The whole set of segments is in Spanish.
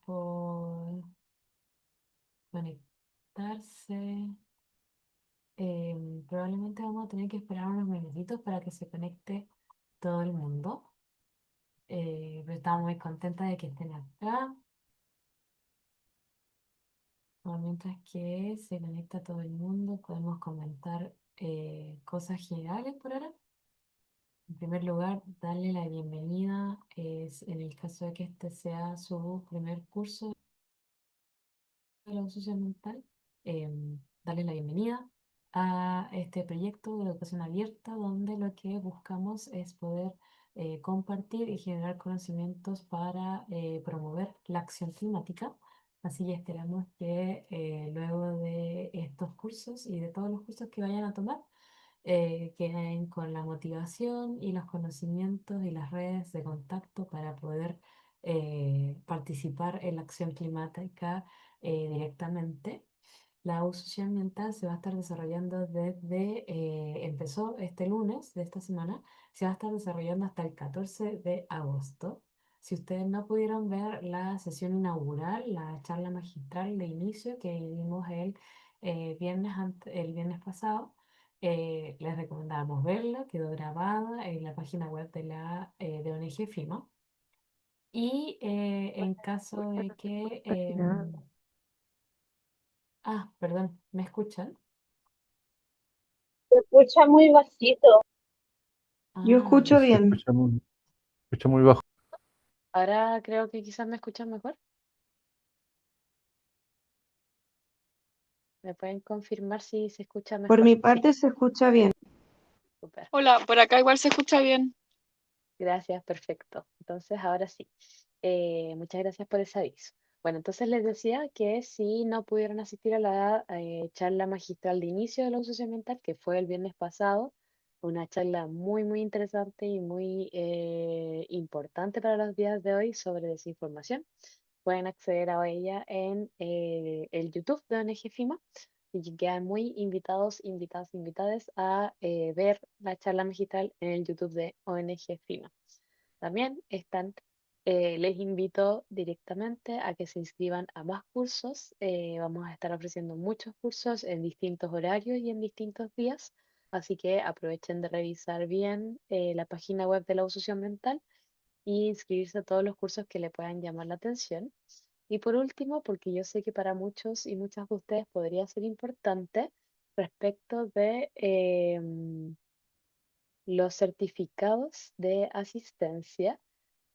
por conectarse. Probablemente vamos a tener que esperar unos minutitos para que se conecte todo el mundo. Pero estamos muy contentas de que estén acá. Mientras que se conecta todo el mundo, podemos comentar cosas generales por ahora. En primer lugar, darle la bienvenida, en el caso de que este sea su primer curso de la social mental, darle la bienvenida a este proyecto de educación abierta, donde lo que buscamos es poder compartir y generar conocimientos para promover la acción climática. Así que esperamos que luego de estos cursos y de todos los cursos que vayan a tomar, queden con la motivación y los conocimientos y las redes de contacto para poder participar en la acción climática directamente. La U social ambiental se va a estar desarrollando empezó este lunes de esta semana, se va a estar desarrollando hasta el 14 de agosto. Si ustedes no pudieron ver la sesión inaugural, la charla magistral de inicio que dimos el viernes pasado, les recomendamos verla, quedó grabada en la página web de ONG FIMA. Y en caso de que... perdón, ¿me escuchan? Se escucha muy bajito. Yo Ah, escucho Se bien. escucha muy bajo. ahora creo que quizás me escuchan mejor. ¿Me pueden confirmar si se escucha Por mejor? mi Sí, parte se escucha bien. súper. Hola, por acá igual se escucha bien. Gracias, perfecto. Entonces, ahora sí. Muchas gracias por ese aviso. Bueno, entonces les decía que si no pudieron asistir a la charla magistral de inicio de la uso ambiental, que fue el viernes pasado, una charla muy, muy interesante y muy importante para los días de hoy sobre desinformación, pueden acceder a ella en el YouTube de ONG FIMA y quedan muy invitadas a ver la charla magistral en el YouTube de ONG FIMA. También les invito directamente a que se inscriban a más cursos. Vamos a estar ofreciendo muchos cursos en distintos horarios y en distintos días, así que aprovechen de revisar bien la página web de la Asociación Mental y inscribirse a todos los cursos que le puedan llamar la atención. Y por último, porque yo sé que para muchos y muchas de ustedes podría ser importante respecto de los certificados de asistencia.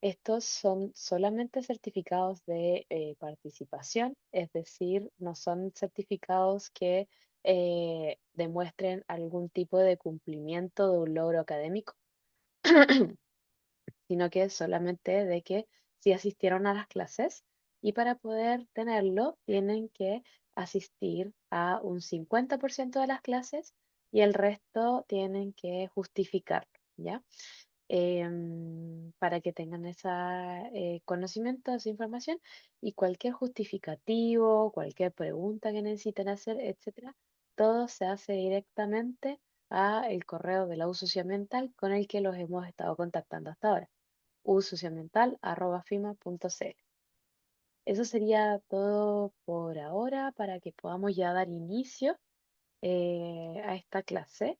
Estos son solamente certificados de participación, es decir, no son certificados que demuestren algún tipo de cumplimiento de un logro académico, sino que es solamente de que sí asistieron a las clases y para poder tenerlo tienen que asistir a un 50% de las clases y el resto tienen que justificarlo, ¿ya? Para que tengan ese conocimiento, esa información y cualquier justificativo, cualquier pregunta que necesiten hacer, etcétera, todo se hace directamente a el correo de la U Mental con el que los hemos estado contactando hasta ahora, usociamental@fima.cl. Eso sería todo por ahora para que podamos ya dar inicio a esta clase.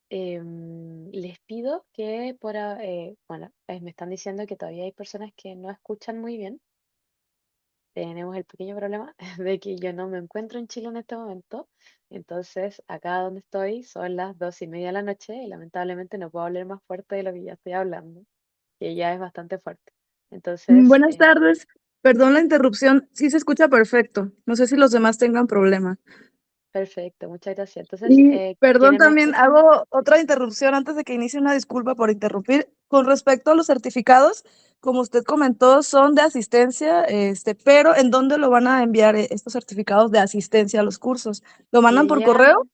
Les pido que me están diciendo que todavía hay personas que no escuchan muy bien. Tenemos el pequeño problema de que yo no me encuentro en Chile en este momento. Entonces, acá donde estoy son las 2:30 de la noche y lamentablemente no puedo hablar más fuerte de lo que ya estoy hablando, que ya es bastante fuerte. Entonces, Buenas tardes. Perdón la interrupción. Sí se escucha perfecto. No sé si los demás tengan problema. perfecto, muchas gracias. Entonces, Y perdón, ¿quiénes me también escuchan? hago otra interrupción antes de que inicie, una disculpa por interrumpir. Con respecto a los certificados, como usted comentó, son de asistencia, pero ¿en dónde lo van a enviar estos certificados de asistencia a los cursos? ¿Lo mandan Le por correo? llegan,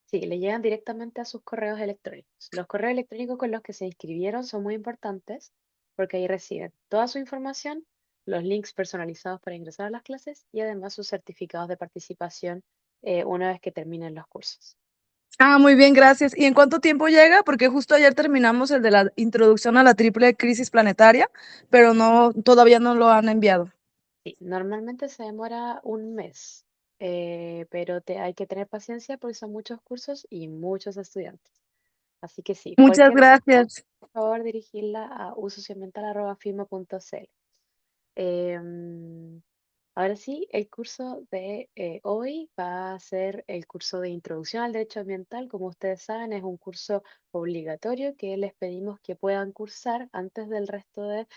sí, le llegan directamente a sus correos electrónicos. Los correos electrónicos con los que se inscribieron son muy importantes porque ahí reciben toda su información, los links personalizados para ingresar a las clases y además sus certificados de participación una vez que terminen los cursos. Ah, muy bien, gracias. ¿Y en cuánto tiempo llega? Porque justo ayer terminamos el de la introducción a la triple crisis planetaria, pero no, todavía no lo han enviado. Sí, normalmente se demora un mes, pero hay que tener paciencia porque son muchos cursos y muchos estudiantes. Así que sí, Muchas cualquier duda, gracias. por favor dirigirla a usosociamental.fima.cl. Em, Ahora sí, el curso de hoy va a ser el curso de Introducción al Derecho Ambiental. Como ustedes saben, es un curso obligatorio que les pedimos que puedan cursar antes del resto de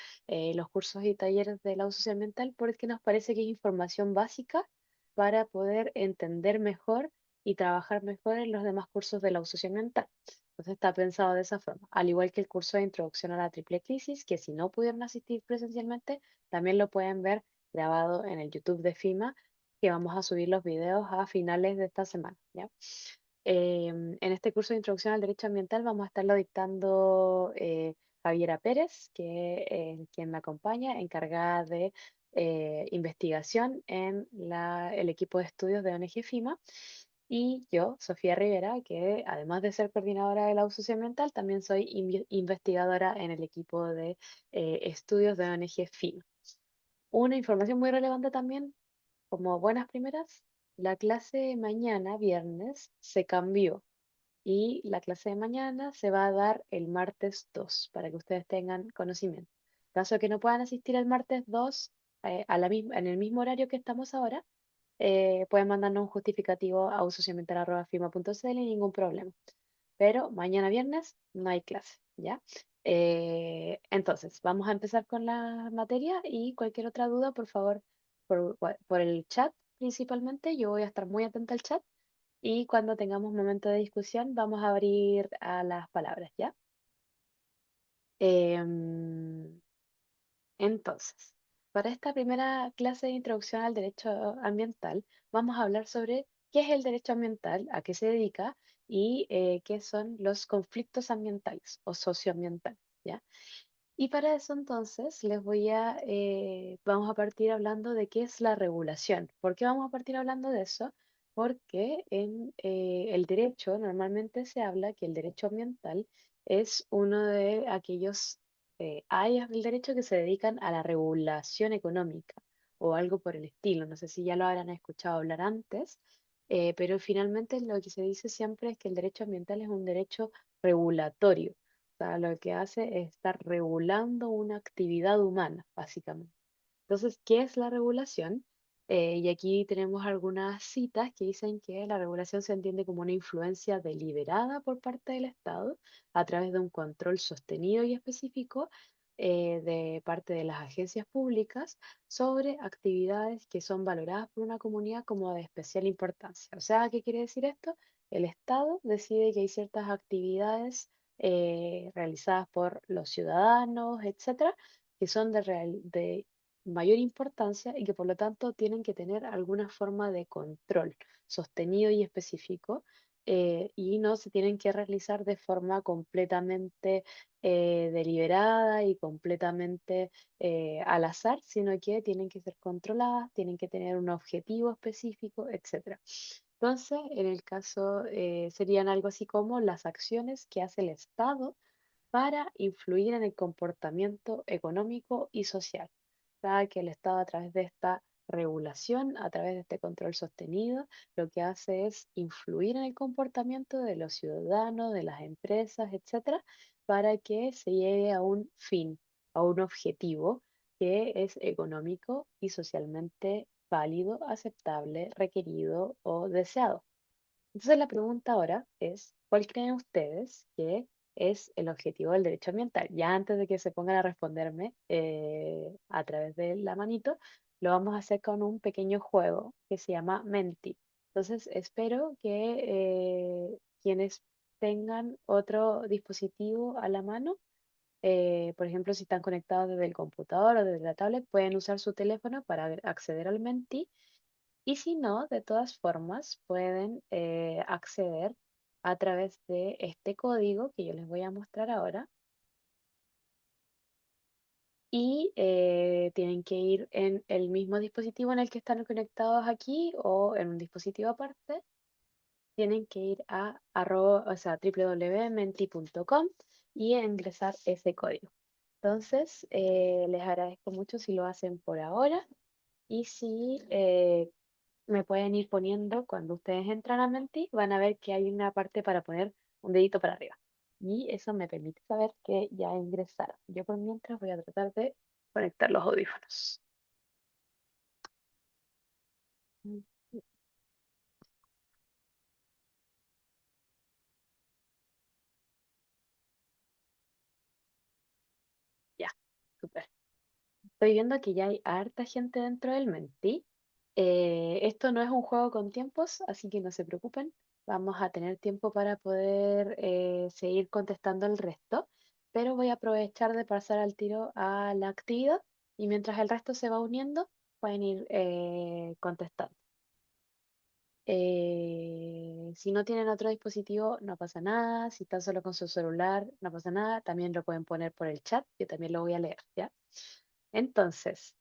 los cursos y talleres de la uso socioambiental porque nos parece que es información básica para poder entender mejor y trabajar mejor en los demás cursos de la uso socioambiental. Entonces está pensado de esa forma, al igual que el curso de Introducción a la Triple Crisis, que si no pudieron asistir presencialmente, también lo pueden ver grabado en el YouTube de FIMA, que vamos a subir los videos a finales de esta semana, ¿ya? En este curso de Introducción al Derecho Ambiental vamos a estarlo dictando Javiera Pérez, que es quien me acompaña, encargada de investigación en el equipo de estudios de ONG FIMA. Y yo, Sofía Rivera, que además de ser coordinadora de la UCI Ambiental, también soy investigadora en el equipo de estudios de ONG FIMA. Una información muy relevante también, como buenas primeras, la clase de mañana, viernes, se cambió y la clase de mañana se va a dar el martes 2 para que ustedes tengan conocimiento. En caso de que no puedan asistir el martes 2 en el mismo horario que estamos ahora, pueden mandarnos un justificativo a usosociamental.fima.cl y ningún problema. Pero mañana viernes no hay clase, ¿ya? Entonces, vamos a empezar con la materia y cualquier otra duda, por favor, por el chat principalmente. Yo voy a estar muy atenta al chat y cuando tengamos momento de discusión vamos a abrir a las palabras, ¿ya? Em, entonces, para esta primera clase de introducción al derecho ambiental, vamos a hablar sobre qué es el derecho ambiental, a qué se dedica y qué son los conflictos ambientales o socioambientales, ¿ya? Y para eso entonces vamos a partir hablando de qué es la regulación. ¿Por qué vamos a partir hablando de eso? Porque en el derecho normalmente se habla que el derecho ambiental es uno de aquellos áreas del derecho que se dedican a la regulación económica o algo por el estilo. No sé si ya lo habrán escuchado hablar antes, pero finalmente lo que se dice siempre es que el derecho ambiental es un derecho regulatorio, sea, lo que hace es estar regulando una actividad humana, básicamente. Entonces, ¿qué es la regulación? Y aquí tenemos algunas citas que dicen que la regulación se entiende como una influencia deliberada por parte del Estado a través de un control sostenido y específico de parte de las agencias públicas sobre actividades que son valoradas por una comunidad como de especial importancia. O sea, ¿qué quiere decir esto? El Estado decide que hay ciertas actividades realizadas por los ciudadanos, etcétera, que son de mayor importancia y que por lo tanto tienen que tener alguna forma de control sostenido y específico, y no se tienen que realizar de forma completamente deliberada y completamente al azar, sino que tienen que ser controladas, tienen que tener un objetivo específico, etcétera. Entonces, en el caso serían algo así como las acciones que hace el Estado para influir en el comportamiento económico y social. Sabe que el Estado a través de esta regulación, a través de este control sostenido, lo que hace es influir en el comportamiento de los ciudadanos, de las empresas, etcétera, para que se llegue a un fin, a un objetivo que es económico y socialmente válido, aceptable, requerido o deseado. Entonces la pregunta ahora es, ¿cuál creen ustedes que es el objetivo del derecho ambiental? Ya antes de que se pongan a responderme a través de la manito, lo vamos a hacer con un pequeño juego que se llama Menti. Entonces espero que quienes tengan otro dispositivo a la mano, por ejemplo, si están conectados desde el computador o desde la tablet, pueden usar su teléfono para acceder al Menti y si no, de todas formas, pueden acceder a través de este código que yo les voy a mostrar ahora. Y tienen que ir en el mismo dispositivo en el que están conectados aquí o en un dispositivo aparte. Tienen que ir a www.menti.com y ingresar ese código. Entonces, les agradezco mucho si lo hacen por ahora. Y si me pueden ir poniendo, cuando ustedes entran a Menti, van a ver que hay una parte para poner un dedito para arriba. Y eso me permite saber que ya ingresaron. Yo por mientras voy a tratar de conectar los audífonos. Mm, Ya, súper. Estoy viendo que ya hay harta gente dentro del Menti. Esto no es un juego con tiempos, así que no se preocupen. Vamos a tener tiempo para poder seguir contestando el resto, pero voy a aprovechar de pasar al tiro a la actividad y mientras el resto se va uniendo, pueden ir contestando. Si no tienen otro dispositivo, no pasa nada. Si están solo con su celular, no pasa nada. También lo pueden poner por el chat, yo también lo voy a leer, ¿ya? Entonces,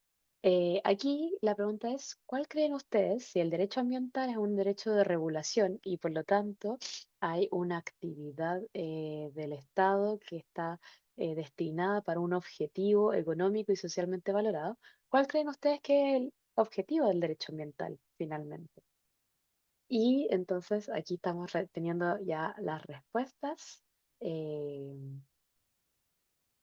aquí la pregunta es, ¿cuál creen ustedes si el derecho ambiental es un derecho de regulación y por lo tanto hay una actividad del Estado que está destinada para un objetivo económico y socialmente valorado? ¿Cuál creen ustedes que es el objetivo del derecho ambiental finalmente? Y entonces aquí estamos teniendo ya las respuestas. Eh,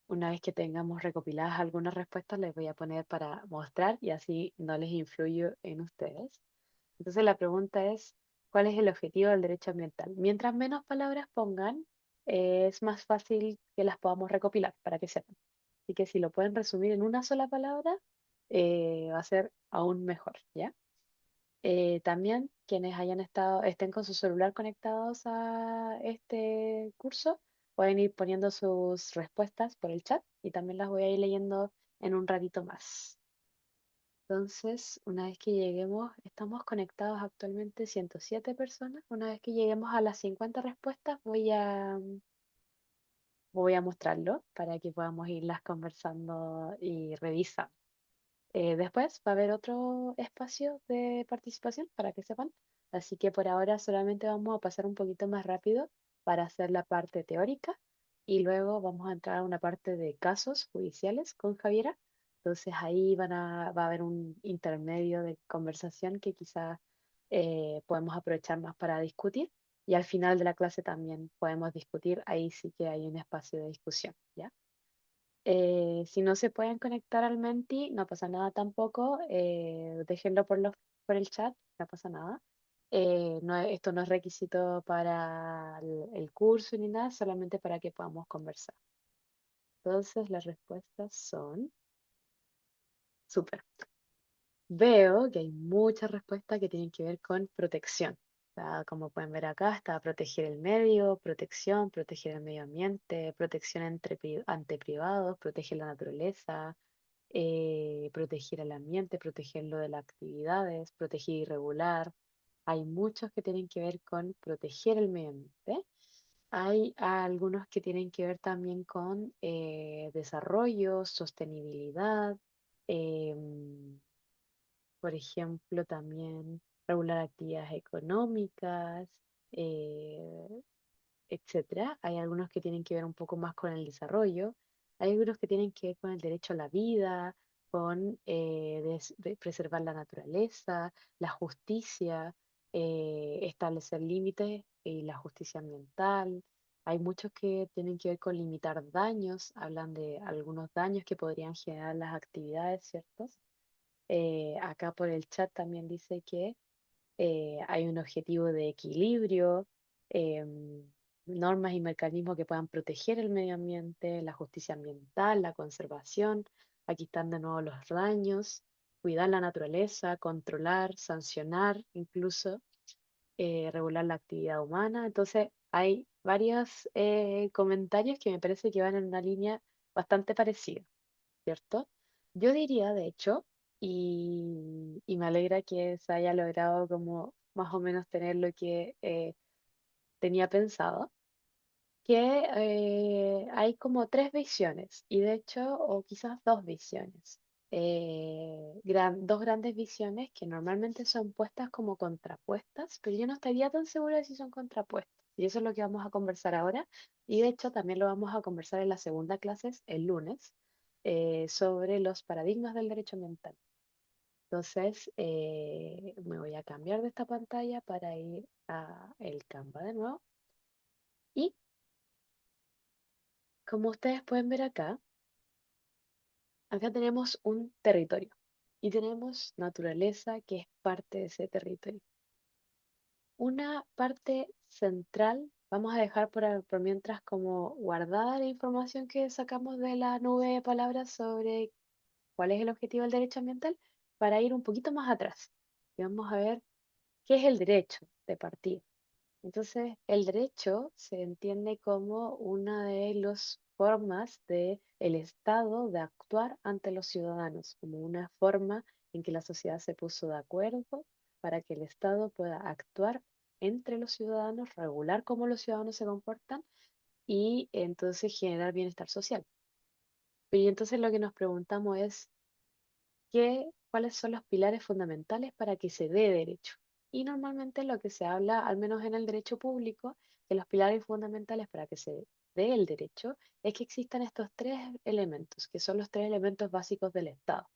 una vez que tengamos recopiladas algunas respuestas, les voy a poner para mostrar y así no les influyo en ustedes. Entonces la pregunta es, ¿cuál es el objetivo del derecho ambiental? Mientras menos palabras pongan, es más fácil que las podamos recopilar para que sepan. Así que si lo pueden resumir en una sola palabra, va a ser aún mejor, ¿ya? También quienes estén con su celular conectados a este curso, pueden ir poniendo sus respuestas por el chat y también las voy a ir leyendo en un ratito más. Entonces, una vez que lleguemos, estamos conectados actualmente 107 personas. Una vez que lleguemos a las 50 respuestas, voy a mostrarlo para que podamos irlas conversando y revisando. Después va a haber otro espacio de participación para que sepan. Así que por ahora solamente vamos a pasar un poquito más rápido para hacer la parte teórica y luego vamos a entrar a una parte de casos judiciales con Javiera. Entonces ahí va a haber un intermedio de conversación que quizás podemos aprovechar más para discutir. Y al final de la clase también podemos discutir. Ahí sí que hay un espacio de discusión, ¿ya? Si no se pueden conectar al Menti, no pasa nada tampoco. Déjenlo por el chat, no pasa nada. Esto no es requisito para el curso ni nada, solamente para que podamos conversar. Entonces, las respuestas son súper. Veo que hay muchas respuestas que tienen que ver con protección. O sea, como pueden ver acá, está proteger el medio, protección, proteger el medio ambiente, protección ante privados, proteger la naturaleza, proteger el ambiente, protegerlo de las actividades, proteger y regular. Hay muchos que tienen que ver con proteger el medio ambiente. Hay algunos que tienen que ver también con desarrollo, sostenibilidad, em, por ejemplo, también regular actividades económicas, eh, etcétera. Hay algunos que tienen que ver un poco más con el desarrollo, hay algunos que tienen que ver con el derecho a la vida, con de preservar la naturaleza, la justicia, establecer límites y la justicia ambiental. Hay muchos que tienen que ver con limitar daños, hablan de algunos daños que podrían generar las actividades, ¿cierto? Acá por el chat también dice que hay un objetivo de equilibrio, em, normas y mecanismos que puedan proteger el medio ambiente, la justicia ambiental, la conservación. Aquí están de nuevo los daños, cuidar la naturaleza, controlar, sancionar, incluso regular la actividad humana. Entonces, hay varios comentarios que me parece que van en una línea bastante parecida, ¿cierto? Yo diría, de hecho, y me alegra que se haya logrado como más o menos tener lo que tenía pensado, que hay como tres visiones, y de hecho, o quizás dos visiones. Dos grandes visiones que normalmente son puestas como contrapuestas, pero yo no estaría tan segura de si son contrapuestas. Y eso es lo que vamos a conversar ahora. Y de hecho también lo vamos a conversar en la segunda clase, el lunes, sobre los paradigmas del derecho ambiental. Entonces, me voy a cambiar de esta pantalla para ir a el Canva de nuevo. Y como ustedes pueden ver acá, acá tenemos un territorio y tenemos naturaleza que es parte de ese territorio. Una parte central, vamos a dejar por mientras como guardada la información que sacamos de la nube de palabras sobre cuál es el objetivo del derecho ambiental, para ir un poquito más atrás. Y vamos a ver qué es el derecho de partida. Entonces, el derecho se entiende como una de las formas del Estado de actuar ante los ciudadanos, como una forma en que la sociedad se puso de acuerdo para que el Estado pueda actuar entre los ciudadanos, regular cómo los ciudadanos se comportan y entonces generar bienestar social. Y entonces lo que nos preguntamos es, cuáles son los pilares fundamentales para que se dé derecho. Y normalmente lo que se habla, al menos en el derecho público, que los pilares fundamentales para que se dé el derecho es que existan estos tres elementos, que son los tres elementos básicos del Estado.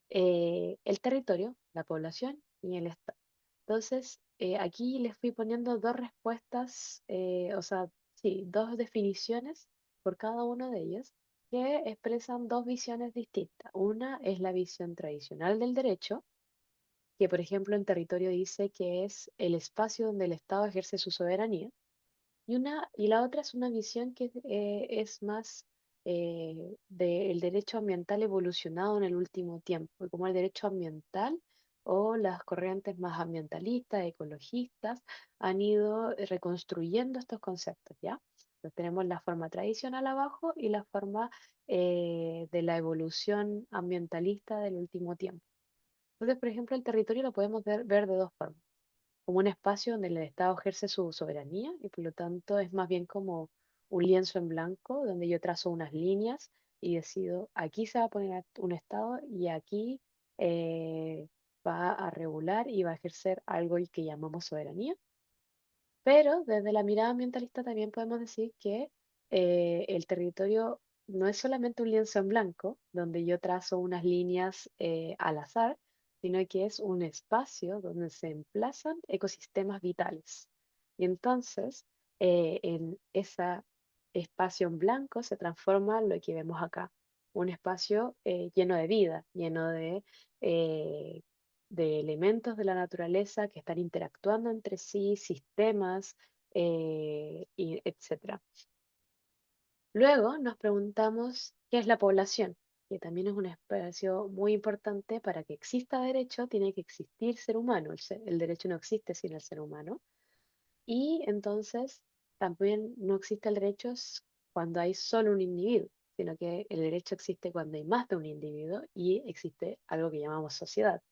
El territorio, la población y el Estado. Entonces, aquí les fui poniendo dos respuestas, o sea, sí, dos definiciones por cada uno de ellos que expresan dos visiones distintas. Una es la visión tradicional del derecho, que por ejemplo en territorio dice que es el espacio donde el Estado ejerce su soberanía. Y la otra es una visión que es más del derecho ambiental evolucionado en el último tiempo, como el derecho ambiental o las corrientes más ambientalistas, ecologistas, han ido reconstruyendo estos conceptos, ¿ya? Entonces tenemos la forma tradicional abajo y la forma de la evolución ambientalista del último tiempo. Entonces, por ejemplo, el territorio lo podemos ver de dos formas: como un espacio donde el Estado ejerce su soberanía y por lo tanto es más bien como un lienzo en blanco donde yo trazo unas líneas y decido aquí se va a poner un Estado y aquí eh, va a regular y va a ejercer algo que llamamos soberanía. Pero desde la mirada ambientalista también podemos decir que el territorio no es solamente un lienzo en blanco, donde yo trazo unas líneas al azar, sino que es un espacio donde se emplazan ecosistemas vitales. Y entonces, en ese espacio en blanco se transforma lo que vemos acá, un espacio lleno de vida, lleno eh, de elementos de la naturaleza que están interactuando entre sí, sistemas, y etcétera. Luego nos preguntamos qué es la población, que también es un espacio muy importante. Para que exista derecho, tiene que existir ser humano. El derecho no existe sin el ser humano. Y entonces también no existe el derecho cuando hay solo un individuo, sino que el derecho existe cuando hay más de un individuo y existe algo que llamamos sociedad.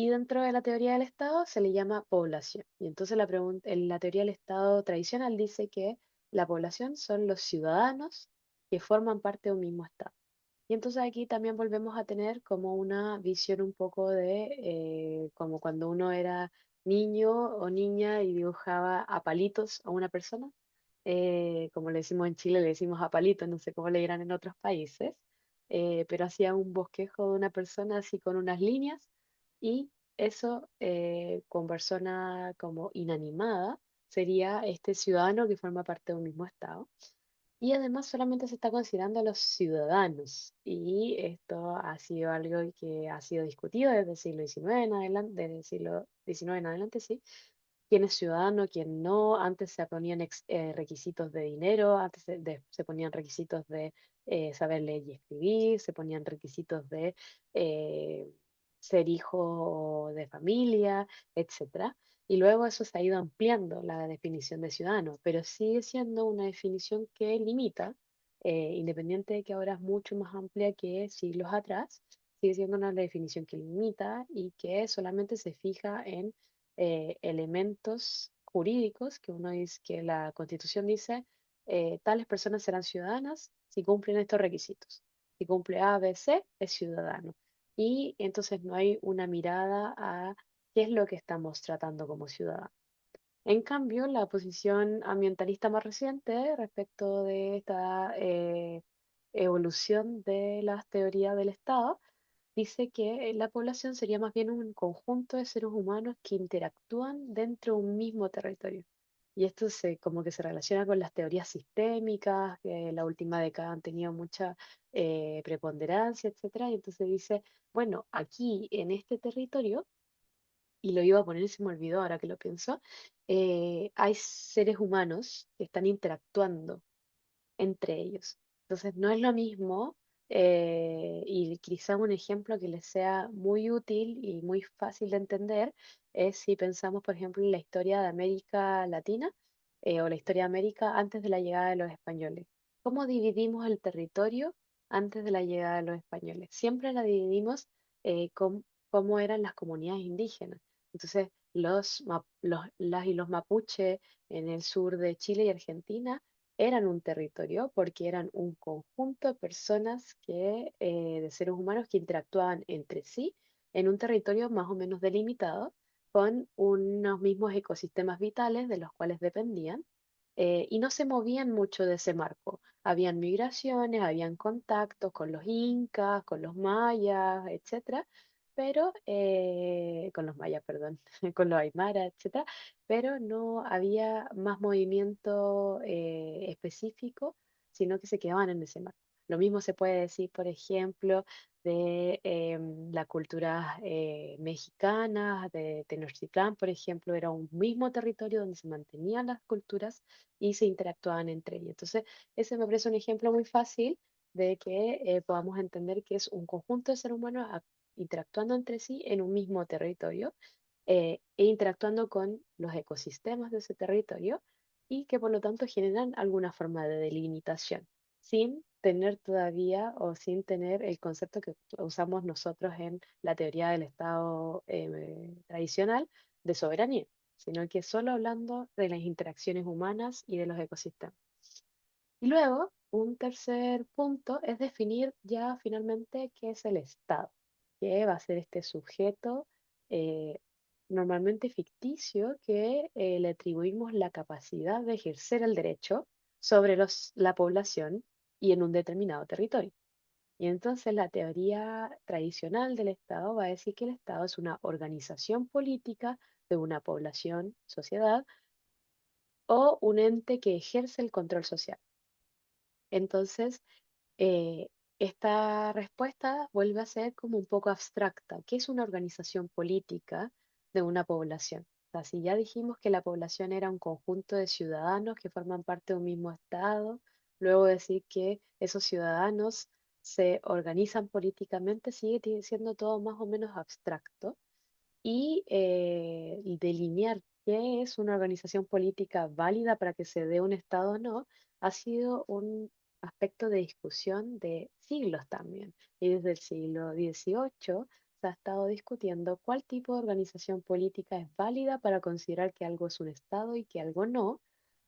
Y dentro de la teoría del Estado se le llama población. Y entonces en la teoría del Estado tradicional dice que la población son los ciudadanos que forman parte de un mismo Estado. Y entonces aquí también volvemos a tener como una visión un poco de como cuando uno era niño o niña y dibujaba a palitos a una persona. Como le decimos en Chile, le decimos a palitos, no sé cómo le dirán en otros países, pero hacía un bosquejo de una persona así con unas líneas y eso con persona como inanimada sería este ciudadano que forma parte de un mismo Estado. Y además solamente se está considerando a los ciudadanos. Y esto ha sido algo que ha sido discutido desde el siglo XIX en adelante, desde el siglo XIX en adelante, sí. Quién es ciudadano, quién no. Antes se ponían requisitos de dinero, antes se ponían requisitos de saber leer y escribir, se ponían requisitos de eh, ser hijo de familia, etcétera. Y luego eso se ha ido ampliando la definición de ciudadano, pero sigue siendo una definición que limita, independiente de que ahora es mucho más amplia que siglos atrás, sigue siendo una definición que limita y que solamente se fija en elementos jurídicos que uno dice que la Constitución dice, tales personas serán ciudadanas si cumplen estos requisitos. Si cumple A, B, C, es ciudadano. Y entonces no hay una mirada a qué es lo que estamos tratando como ciudadanos. En cambio, la posición ambientalista más reciente respecto de esta evolución de las teorías del Estado dice que la población sería más bien un conjunto de seres humanos que interactúan dentro de un mismo territorio. Y esto como que se relaciona con las teorías sistémicas, que en la última década han tenido mucha preponderancia, etcétera. Y entonces dice, bueno, aquí en este territorio, y lo iba a poner y se me olvidó ahora que lo pienso, hay seres humanos que están interactuando entre ellos. Entonces, no es lo mismo, y quizá un ejemplo que les sea muy útil y muy fácil de entender es si pensamos, por ejemplo, en la historia de América Latina, o la historia de América antes de la llegada de los españoles. ¿Cómo dividimos el territorio antes de la llegada de los españoles? Siempre la dividimos con cómo eran las comunidades indígenas. Entonces, las y los mapuche en el sur de Chile y Argentina eran un territorio porque eran un conjunto de personas de seres humanos que interactuaban entre sí en un territorio más o menos delimitado con unos mismos ecosistemas vitales de los cuales dependían, y no se movían mucho de ese marco. Habían migraciones, habían contactos con los incas, con los mayas, etcétera, pero con los mayas, perdón, con los aymara, etcétera, pero no había más movimiento específico, sino que se quedaban en ese marco. Lo mismo se puede decir, por ejemplo, de la cultura mexicana, de Tenochtitlán, por ejemplo, era un mismo territorio donde se mantenían las culturas y se interactuaban entre ellas. Entonces, ese me parece un ejemplo muy fácil de que podamos entender que es un conjunto de seres humanos interactuando entre sí en un mismo territorio, e interactuando con los ecosistemas de ese territorio y que por lo tanto generan alguna forma de delimitación, sin tener todavía o sin tener el concepto que usamos nosotros en la teoría del Estado tradicional de soberanía, sino que solo hablando de las interacciones humanas y de los ecosistemas. Y luego, un tercer punto es definir ya finalmente qué es el Estado, que va a ser este sujeto eh, normalmente ficticio que le atribuimos la capacidad de ejercer el derecho sobre la población y en un determinado territorio. Y entonces la teoría tradicional del Estado va a decir que el Estado es una organización política de una población, sociedad, o un ente que ejerce el control social. Entonces, eh, esta respuesta vuelve a ser como un poco abstracta. ¿Qué es una organización política de una población? O sea, si ya dijimos que la población era un conjunto de ciudadanos que forman parte de un mismo estado, luego decir que esos ciudadanos se organizan políticamente siendo todo más o menos abstracto, y delinear qué es una organización política válida para que se dé un Estado o no, ha sido un aspecto de discusión de siglos también. Y desde el siglo XVIII se ha estado discutiendo cuál tipo de organización política es válida para considerar que algo es un Estado y que algo no,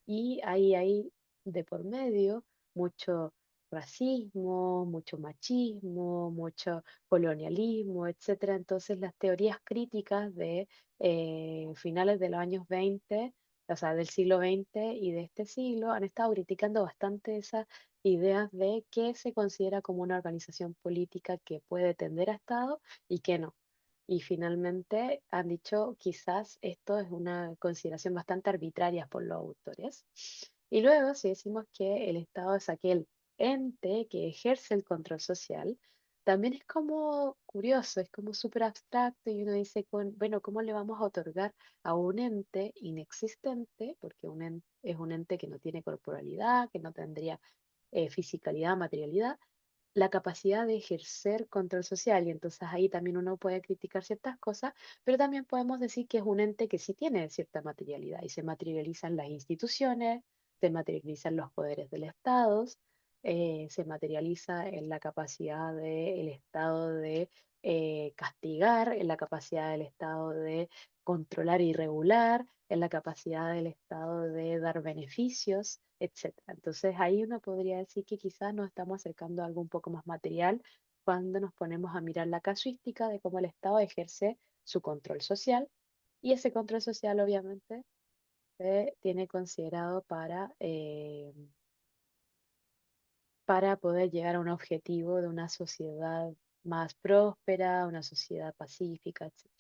y ahí hay de por medio mucho racismo, mucho machismo, mucho colonialismo, etcétera. Entonces, las teorías críticas de finales de los años 20, o sea, del siglo XX y de este siglo, han estado criticando bastante esas ideas de qué se considera como una organización política que puede tender a Estado y qué no. Y finalmente han dicho, quizás esto es una consideración bastante arbitraria por los autores. Y luego, si decimos que el Estado es aquel ente que ejerce el control social, también es como curioso, es como súper abstracto y uno dice, bueno, ¿cómo le vamos a otorgar a un ente inexistente? Porque es un ente que no tiene corporalidad, que no tendría fisicalidad, materialidad, la capacidad de ejercer control social. Y entonces ahí también uno puede criticar ciertas cosas, pero también podemos decir que es un ente que sí tiene cierta materialidad y se materializan las instituciones, se materializan los poderes del Estado, se materializa en la capacidad del Estado de castigar, en la capacidad del Estado de controlar y regular, en la capacidad del Estado de dar beneficios, etcétera. Entonces ahí uno podría decir que quizás nos estamos acercando a algo un poco más material cuando nos ponemos a mirar la casuística de cómo el Estado ejerce su control social, y ese control social obviamente se tiene considerado para poder llegar a un objetivo de una sociedad más próspera, una sociedad pacífica, etc.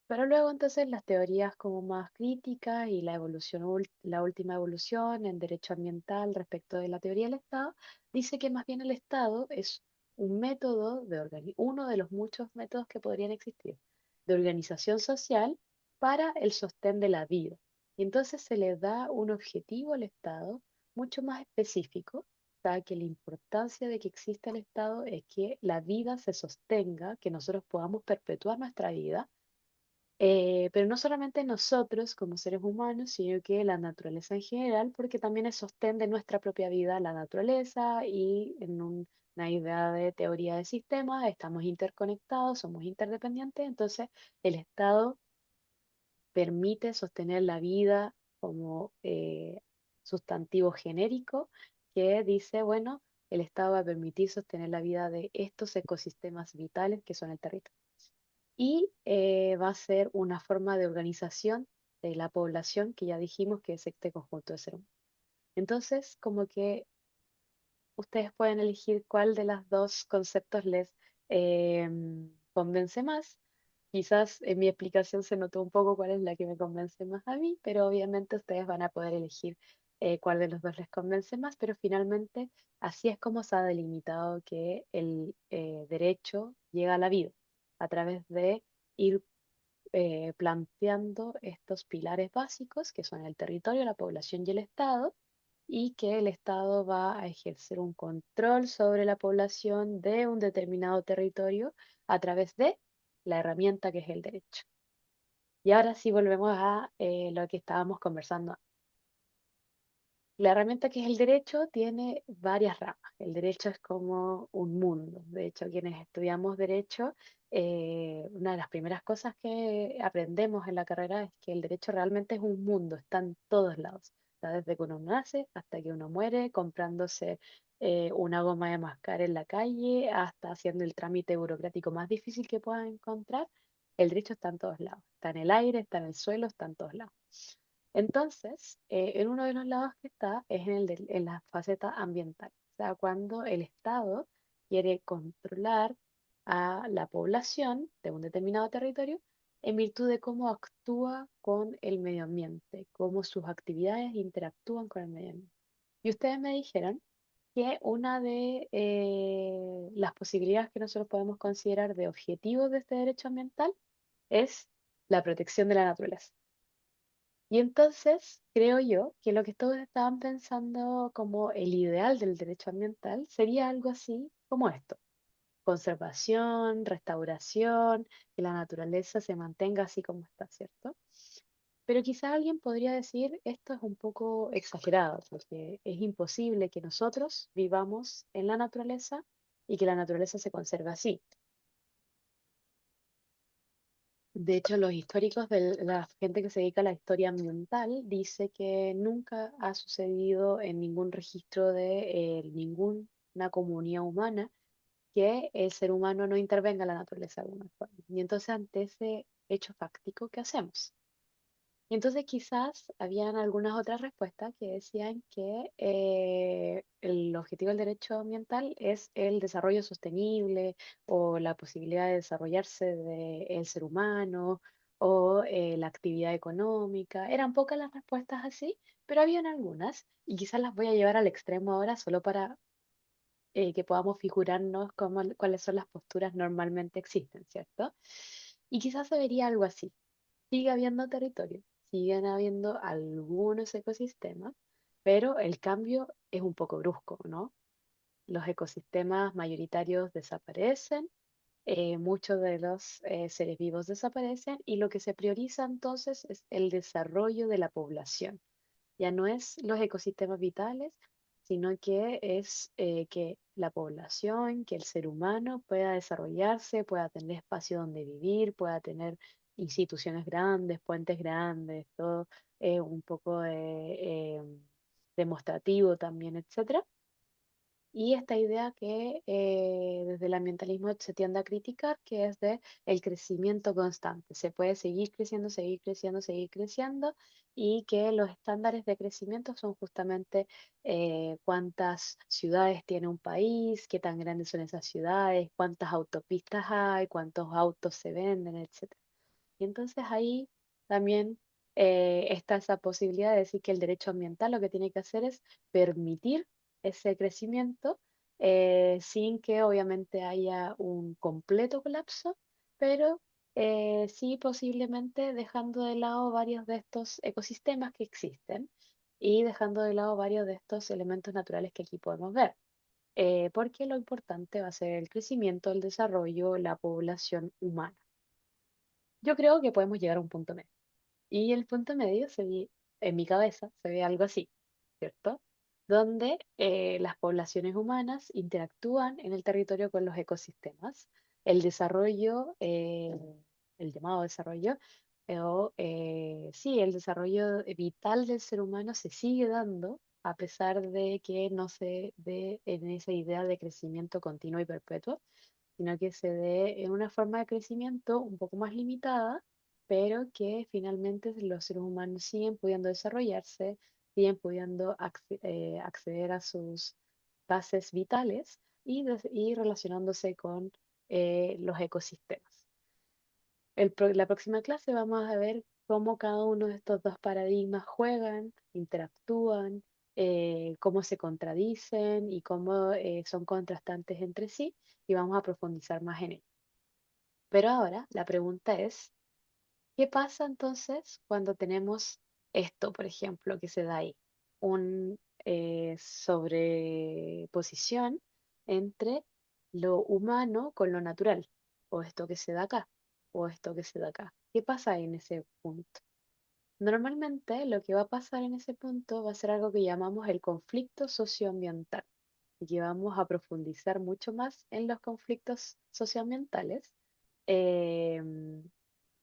Pero luego entonces las teorías como más críticas y la evolución, la última evolución en derecho ambiental respecto de la teoría del Estado, dice que más bien el Estado es un método uno de los muchos métodos que podrían existir de organización social para el sostén de la vida. Y entonces se le da un objetivo al Estado mucho más específico, o que la importancia de que exista el Estado es que la vida se sostenga, que nosotros podamos perpetuar nuestra vida, pero no solamente nosotros como seres humanos, sino que la naturaleza en general, porque también es sostén de nuestra propia vida, la naturaleza, y en una idea de teoría de sistemas, estamos interconectados, somos interdependientes, entonces el Estado permite sostener la vida como sustantivo genérico que dice, bueno, el Estado va a permitir sostener la vida de estos ecosistemas vitales que son el territorio y va a ser una forma de organización de la población que ya dijimos que es este conjunto de seres humanos. Entonces, como que ustedes pueden elegir cuál de los dos conceptos les convence más. Quizás en mi explicación se notó un poco cuál es la que me convence más a mí, pero obviamente ustedes van a poder elegir cuál de los dos les convence más, pero finalmente así es como se ha delimitado que el derecho llega a la vida, a través de ir planteando estos pilares básicos que son el territorio, la población y el Estado, y que el Estado va a ejercer un control sobre la población de un determinado territorio a través de la herramienta que es el derecho. Y ahora sí volvemos a lo que estábamos conversando. La herramienta que es el derecho tiene varias ramas. El derecho es como un mundo. De hecho, quienes estudiamos derecho, una de las primeras cosas que aprendemos en la carrera es que el derecho realmente es un mundo, está en todos lados. Está desde que uno nace hasta que uno muere, comprándose una goma de mascar en la calle, hasta haciendo el trámite burocrático más difícil que puedan encontrar. El derecho está en todos lados. Está en el aire, está en el suelo, está en todos lados. Entonces, en uno de los lados que está es en la faceta ambiental, o sea, cuando el Estado quiere controlar a la población de un determinado territorio en virtud de cómo actúa con el medio ambiente, cómo sus actividades interactúan con el medio ambiente. Y ustedes me dijeron que una de las posibilidades que nosotros podemos considerar de objetivos de este derecho ambiental es la protección de la naturaleza. Y entonces creo yo que lo que todos estaban pensando como el ideal del derecho ambiental sería algo así como esto: conservación, restauración, que la naturaleza se mantenga así como está, ¿cierto? Pero quizá alguien podría decir, esto es un poco exagerado, porque es imposible que nosotros vivamos en la naturaleza y que la naturaleza se conserve así. De hecho, los históricos de la gente que se dedica a la historia ambiental dice que nunca ha sucedido en ningún registro de ninguna comunidad humana que el ser humano no intervenga en la naturaleza de alguna forma. Y entonces, ante ese hecho fáctico, ¿qué hacemos? Y entonces quizás habían algunas otras respuestas que decían que el objetivo del derecho ambiental es el desarrollo sostenible o la posibilidad de desarrollarse del ser humano o la actividad económica. Eran pocas las respuestas así, pero habían algunas y quizás las voy a llevar al extremo ahora solo para que podamos figurarnos cuáles son las posturas normalmente existen, ¿cierto? Y quizás se vería algo así. Sigue habiendo territorio, siguen habiendo algunos ecosistemas, pero el cambio es un poco brusco, ¿no? Los ecosistemas mayoritarios desaparecen, muchos de los seres vivos desaparecen y lo que se prioriza entonces es el desarrollo de la población. Ya no es los ecosistemas vitales, sino que es que la población, que el ser humano pueda desarrollarse, pueda tener espacio donde vivir, pueda tener instituciones grandes, puentes grandes, todo un poco demostrativo también, etcétera. Y esta idea que desde del ambientalismo se tiende a criticar, que es de el crecimiento constante. Se puede seguir creciendo, seguir creciendo, seguir creciendo, y que los estándares de crecimiento son justamente cuántas ciudades tiene un país, qué tan grandes son esas ciudades, cuántas autopistas hay, cuántos autos se venden, etcétera. Y entonces ahí también está esa posibilidad de decir que el derecho ambiental lo que tiene que hacer es permitir ese crecimiento sin que obviamente haya un completo colapso, pero sí posiblemente dejando de lado varios de estos ecosistemas que existen y dejando de lado varios de estos elementos naturales que aquí podemos ver. Porque lo importante va a ser el crecimiento, el desarrollo, la población humana. Yo creo que podemos llegar a un punto medio. Y el punto medio en mi cabeza, se ve algo así, ¿cierto? Donde las poblaciones humanas interactúan en el territorio con los ecosistemas. El desarrollo, el llamado desarrollo, sí, el desarrollo vital del ser humano se sigue dando a pesar de que no se dé en esa idea de crecimiento continuo y perpetuo, sino que se dé en una forma de crecimiento un poco más limitada, pero que finalmente los seres humanos siguen pudiendo desarrollarse, siguen pudiendo acceder a sus bases vitales y relacionándose con los ecosistemas. La próxima clase vamos a ver cómo cada uno de estos dos paradigmas juegan, interactúan, cómo se contradicen y cómo son contrastantes entre sí, y vamos a profundizar más en ello. Pero ahora la pregunta es, ¿qué pasa entonces cuando tenemos esto, por ejemplo, que se da ahí? Un sobreposición entre lo humano con lo natural, o esto que se da acá, o esto que se da acá. ¿Qué pasa en ese punto? Normalmente lo que va a pasar en ese punto va a ser algo que llamamos el conflicto socioambiental, y que vamos a profundizar mucho más en los conflictos socioambientales em,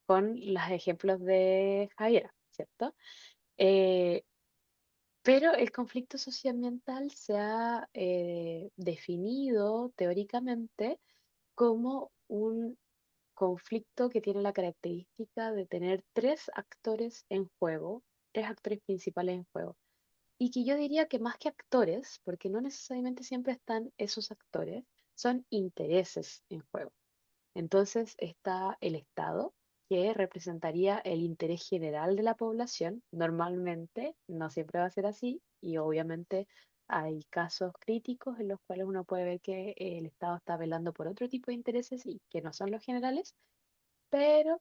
con los ejemplos de Javiera, ¿cierto? Eh, pero el conflicto socioambiental se ha definido teóricamente como un conflicto que tiene la característica de tener tres actores en juego, tres actores principales en juego. Y que yo diría que más que actores, porque no necesariamente siempre están esos actores, son intereses en juego. Entonces está el Estado, que representaría el interés general de la población. Normalmente, no siempre va a ser así, y obviamente hay casos críticos en los cuales uno puede ver que el Estado está velando por otro tipo de intereses y que no son los generales, pero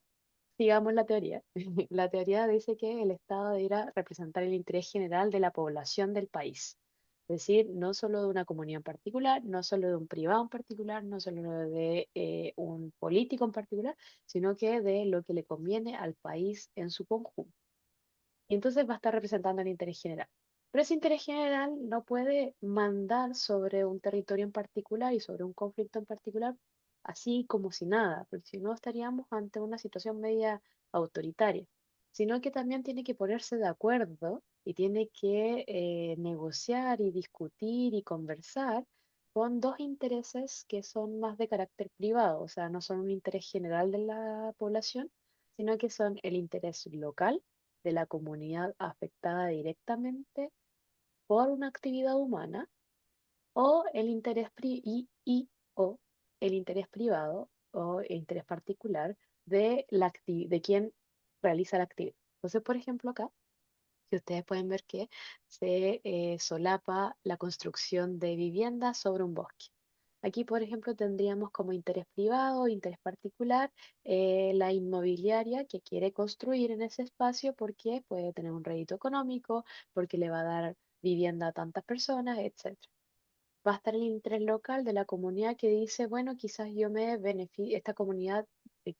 sigamos la teoría. La teoría dice que el Estado deberá representar el interés general de la población del país. Es decir, no solo de una comunidad en particular, no solo de un privado en particular, no solo de un político en particular, sino que de lo que le conviene al país en su conjunto. Y entonces va a estar representando el interés general. Pero ese interés general no puede mandar sobre un territorio en particular y sobre un conflicto en particular así como si nada, porque si no estaríamos ante una situación media autoritaria, sino que también tiene que ponerse de acuerdo y tiene que negociar y discutir y conversar con dos intereses que son más de carácter privado, o sea, no son un interés general de la población, sino que son el interés local de la comunidad afectada directamente por una actividad humana, o el interés o el interés privado o el interés particular de de quien realiza la actividad. Entonces, por ejemplo, acá, que ustedes pueden ver que se solapa la construcción de viviendas sobre un bosque. Aquí, por ejemplo, tendríamos como interés privado, interés particular, la inmobiliaria que quiere construir en ese espacio porque puede tener un rédito económico, porque le va a dar vivienda a tantas personas, etcétera. Va a estar el interés local de la comunidad que dice, bueno, quizás yo me beneficio, esta comunidad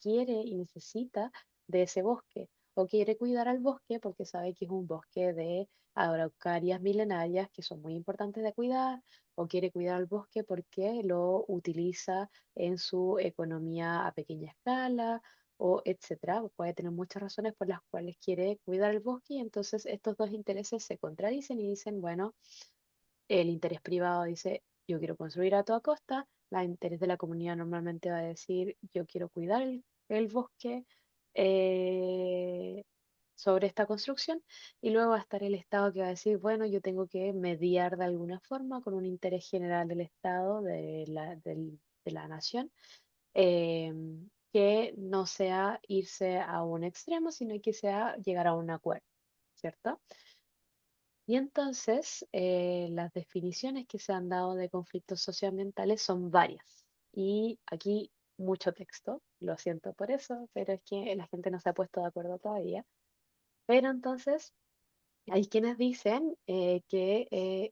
quiere y necesita de ese bosque, o quiere cuidar al bosque porque sabe que es un bosque de araucarias milenarias que son muy importantes de cuidar, o quiere cuidar al bosque porque lo utiliza en su economía a pequeña escala, o etcétera. Puede tener muchas razones por las cuales quiere cuidar el bosque, y entonces estos dos intereses se contradicen y dicen, bueno, el interés privado dice, yo quiero construir a toda costa, La interés de la comunidad normalmente va a decir, yo quiero cuidar el bosque eh, sobre esta construcción, y luego va a estar el Estado que va a decir, bueno, yo tengo que mediar de alguna forma con un interés general del Estado, de la nación, que no sea irse a un extremo, sino que sea llegar a un acuerdo, ¿cierto? Y entonces, las definiciones que se han dado de conflictos socioambientales son varias. Y aquí mucho texto, lo siento por eso, pero es que la gente no se ha puesto de acuerdo todavía. Pero entonces, hay quienes dicen que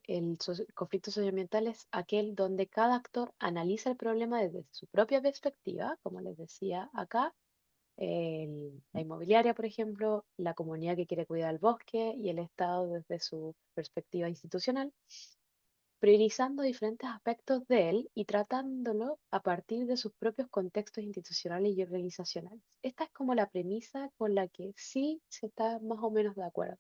conflicto socioambiental es aquel donde cada actor analiza el problema desde su propia perspectiva, como les decía acá, la inmobiliaria, por ejemplo, la comunidad que quiere cuidar el bosque y el Estado desde su perspectiva institucional, priorizando diferentes aspectos de él y tratándolo a partir de sus propios contextos institucionales y organizacionales. Esta es como la premisa con la que sí se está más o menos de acuerdo.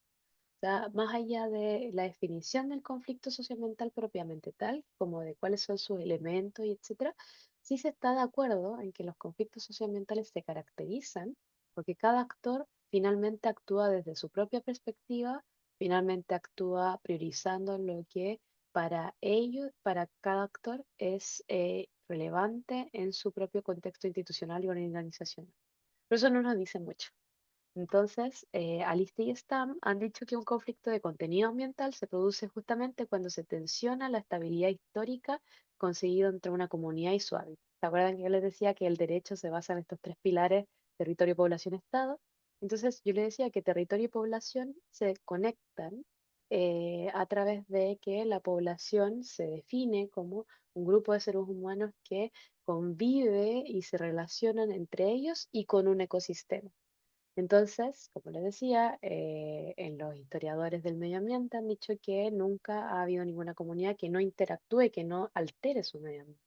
O sea, más allá de la definición del conflicto socioambiental propiamente tal, como de cuáles son sus elementos y etcétera, sí se está de acuerdo en que los conflictos socioambientales se caracterizan porque cada actor finalmente actúa desde su propia perspectiva, finalmente actúa priorizando lo que para ellos, para cada actor es relevante en su propio contexto institucional y organizacional. Pero eso no nos dice mucho. Entonces, Alistair y Stam han dicho que un conflicto de contenido ambiental se produce justamente cuando se tensiona la estabilidad histórica conseguida entre una comunidad y su hábitat. ¿Se acuerdan que yo les decía que el derecho se basa en estos tres pilares: territorio, población, Estado? Entonces, yo les decía que territorio y población se conectan a través de que la población se define como un grupo de seres humanos que convive y se relacionan entre ellos y con un ecosistema. Entonces, como les decía, en los historiadores del medio ambiente han dicho que nunca ha habido ninguna comunidad que no interactúe, que no altere su medio ambiente.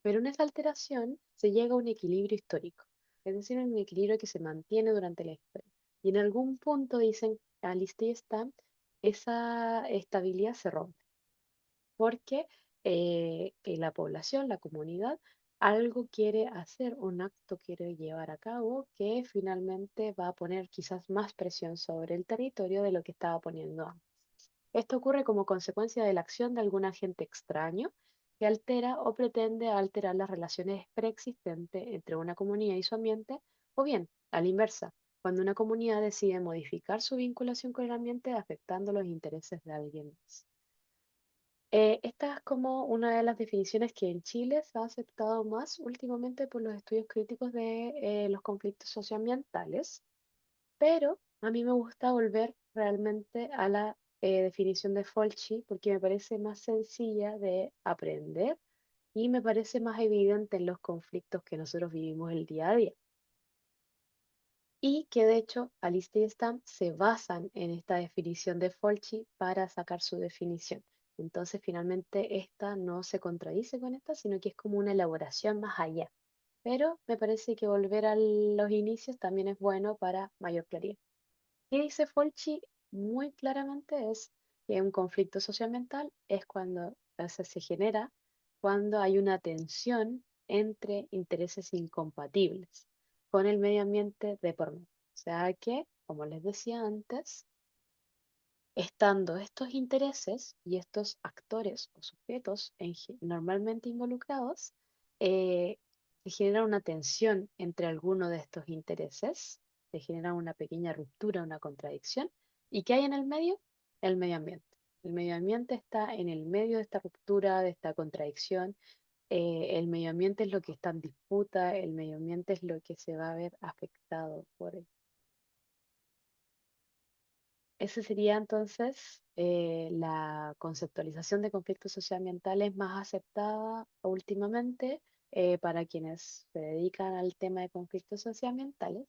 Pero en esa alteración se llega a un equilibrio histórico, es decir, un equilibrio que se mantiene durante la historia. Y en algún punto, dicen Alistair y Stam, esa estabilidad se rompe porque la población, la comunidad, algo quiere hacer, un acto quiere llevar a cabo que finalmente va a poner quizás más presión sobre el territorio de lo que estaba poniendo antes. Esto ocurre como consecuencia de la acción de algún agente extraño que altera o pretende alterar las relaciones preexistentes entre una comunidad y su ambiente, o bien, a la inversa, cuando una comunidad decide modificar su vinculación con el ambiente afectando los intereses de alguien más. Esta es como una de las definiciones que en Chile se ha aceptado más últimamente por los estudios críticos de los conflictos socioambientales, pero a mí me gusta volver realmente a la definición de Fulci porque me parece más sencilla de aprender y me parece más evidente en los conflictos que nosotros vivimos el día a día. Y que de hecho Alistair y Stam se basan en esta definición de Fulci para sacar su definición. Entonces, finalmente, esta no se contradice con esta, sino que es como una elaboración más allá. Pero me parece que volver a los inicios también es bueno para mayor claridad. ¿Qué dice Fulci? Muy claramente es que un conflicto socioambiental es cuando se genera cuando hay una tensión entre intereses incompatibles con el medio ambiente de por medio. O sea que, como les decía antes, estando estos intereses y estos actores o sujetos normalmente involucrados, eh, se genera una tensión entre alguno de estos intereses, se genera una pequeña ruptura, una contradicción. ¿Y qué hay en el medio? El medio ambiente. El medio ambiente está en el medio de esta ruptura, de esta contradicción. El medio ambiente es lo que está en disputa, el medio ambiente es lo que se va a ver afectado por él. Ese sería entonces la conceptualización de conflictos socioambientales más aceptada últimamente para quienes se dedican al tema de conflictos socioambientales.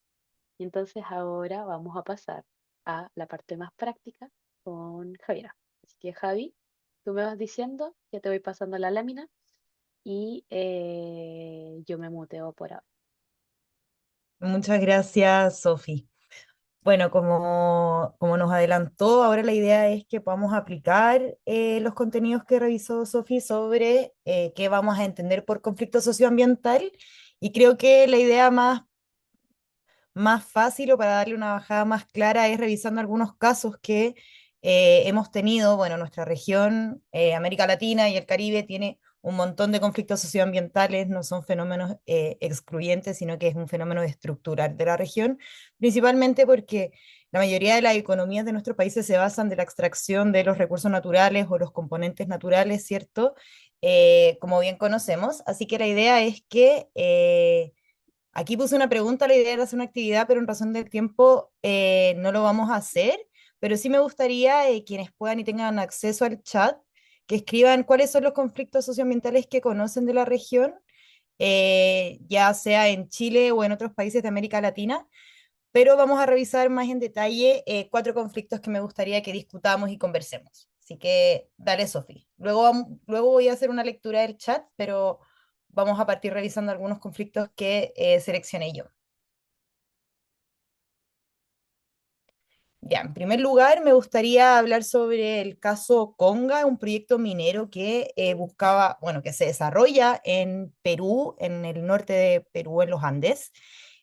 Y entonces ahora vamos a pasar a la parte más práctica con Javiera. Así que Javi, tú me vas diciendo, ya te voy pasando la lámina y yo me muteo por ahora. Muchas gracias, Sofi. Bueno, como nos adelantó, ahora la idea es que podamos aplicar los contenidos que revisó Sofi sobre qué vamos a entender por conflicto socioambiental. Y creo que la idea más fácil o para darle una bajada más clara es revisando algunos casos que hemos tenido. Bueno, nuestra región, América Latina y el Caribe, tiene un montón de conflictos socioambientales, no son fenómenos excluyentes, sino que es un fenómeno estructural de la región, principalmente porque la mayoría de las economías de nuestros países se basan de la extracción de los recursos naturales o los componentes naturales, ¿cierto? Como bien conocemos. Así que la idea es que aquí puse una pregunta, la idea era hacer una actividad, pero en razón del tiempo no lo vamos a hacer, pero sí me gustaría quienes puedan y tengan acceso al chat, que escriban cuáles son los conflictos socioambientales que conocen de la región, ya sea en Chile o en otros países de América Latina, pero vamos a revisar más en detalle cuatro conflictos que me gustaría que discutamos y conversemos. Así que dale, Sofi. Luego voy a hacer una lectura del chat, pero vamos a partir revisando algunos conflictos que seleccioné yo. Ya, en primer lugar, me gustaría hablar sobre el caso Conga, un proyecto minero que buscaba, bueno, que se desarrolla en Perú, en el norte de Perú, en los Andes,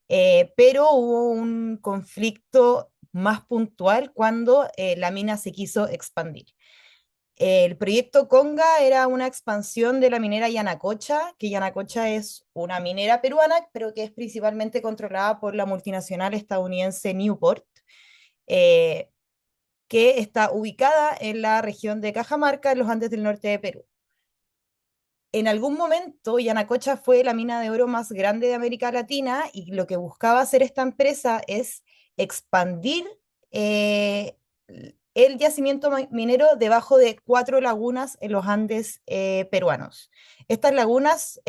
pero hubo un conflicto más puntual cuando la mina se quiso expandir. El proyecto Conga era una expansión de la minera Yanacocha, que Yanacocha es una minera peruana, pero que es principalmente controlada por la multinacional estadounidense Newport, eh, que está ubicada en la región de Cajamarca, en los Andes del norte de Perú. En algún momento, Yanacocha fue la mina de oro más grande de América Latina y lo que buscaba hacer esta empresa es expandir eh, el yacimiento minero debajo de 4 lagunas en los Andes peruanos. Estas lagunas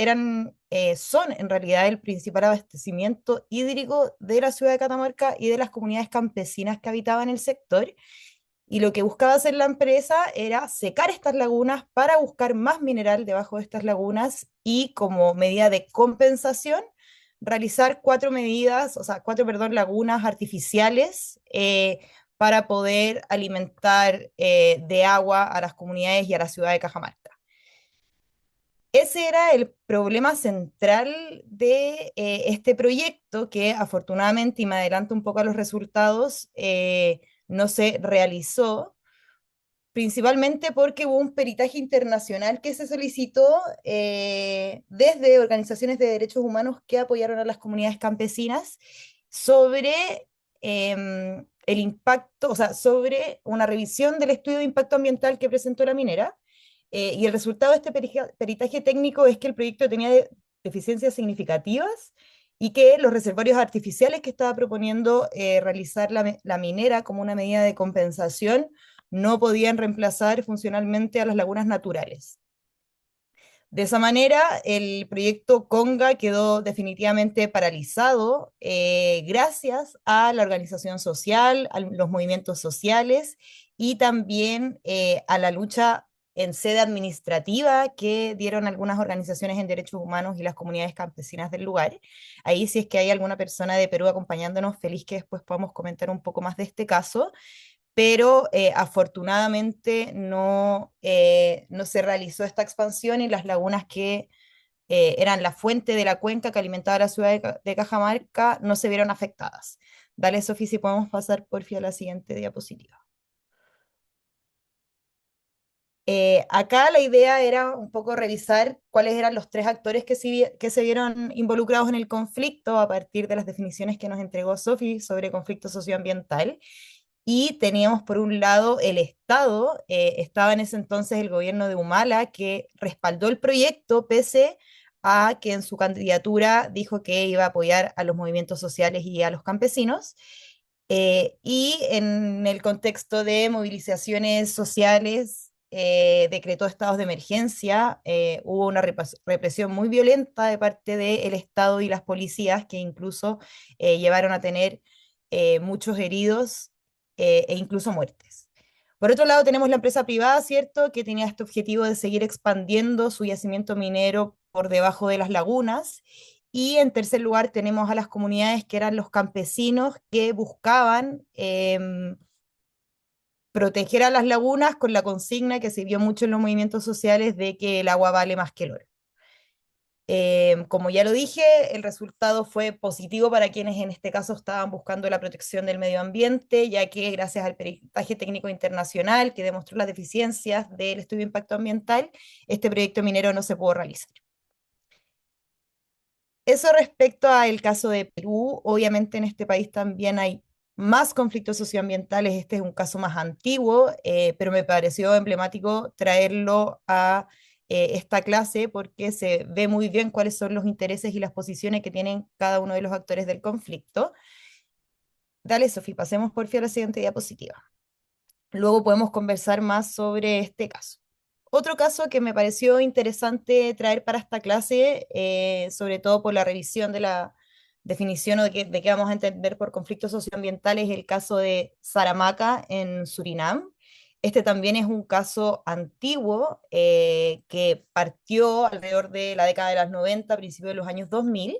son en realidad el principal abastecimiento hídrico de la ciudad de Catamarca y de las comunidades campesinas que habitaban el sector, y lo que buscaba hacer la empresa era secar estas lagunas para buscar más mineral debajo de estas lagunas y, como medida de compensación, realizar cuatro lagunas artificiales para poder alimentar de agua a las comunidades y a la ciudad de Cajamarca. Ese era el problema central de este proyecto, que afortunadamente, y me adelanto un poco a los resultados, no se realizó, principalmente porque hubo un peritaje internacional que se solicitó desde organizaciones de derechos humanos que apoyaron a las comunidades campesinas sobre el impacto, o sea, sobre una revisión del estudio de impacto ambiental que presentó la minera. Y el resultado de este peritaje técnico es que el proyecto tenía deficiencias significativas y que los reservorios artificiales que estaba proponiendo realizar la minera como una medida de compensación no podían reemplazar funcionalmente a las lagunas naturales. De esa manera, el proyecto Conga quedó definitivamente paralizado gracias a la organización social, a los movimientos sociales y también a la lucha en sede administrativa que dieron algunas organizaciones en derechos humanos y las comunidades campesinas del lugar. Ahí, si es que hay alguna persona de Perú acompañándonos, feliz que después podamos comentar un poco más de este caso, pero afortunadamente no se realizó esta expansión y las lagunas que eran la fuente de la cuenca que alimentaba la ciudad de Cajamarca no se vieron afectadas. Dale, Sofi, si podemos pasar por fin a la siguiente diapositiva. Acá la idea era un poco revisar cuáles eran los tres actores que se vieron involucrados en el conflicto a partir de las definiciones que nos entregó Sofi sobre conflicto socioambiental. Y teníamos por un lado el Estado, estaba en ese entonces el gobierno de Humala, que respaldó el proyecto pese a que en su candidatura dijo que iba a apoyar a los movimientos sociales y a los campesinos. Y en el contexto de movilizaciones sociales, decretó estados de emergencia, hubo una represión muy violenta de parte del Estado y las policías, que incluso llevaron a tener muchos heridos e incluso muertes. Por otro lado, tenemos la empresa privada, ¿cierto?, que tenía este objetivo de seguir expandiendo su yacimiento minero por debajo de las lagunas Y en tercer lugar tenemos a las comunidades que eran los campesinos que buscaban proteger a las lagunas con la consigna que se vio mucho en los movimientos sociales de que el agua vale más que el oro. Como ya lo dije, el resultado fue positivo para quienes en este caso estaban buscando la protección del medio ambiente, ya que gracias al peritaje técnico internacional que demostró las deficiencias del estudio de impacto ambiental, este proyecto minero no se pudo realizar. Eso respecto al caso de Perú. Obviamente en este país también hay más conflictos socioambientales. Este es un caso más antiguo, pero me pareció emblemático traerlo a esta clase porque se ve muy bien cuáles son los intereses y las posiciones que tienen cada uno de los actores del conflicto. Dale, Sofi, pasemos por fin a la siguiente diapositiva. Luego podemos conversar más sobre este caso. Otro caso que me pareció interesante traer para esta clase, sobre todo por la revisión de la definición o de qué vamos a entender por conflictos socioambientales, es el caso de Saramacca en Surinam. Este también es un caso antiguo que partió alrededor de la década de los 90, principios de los años 2000.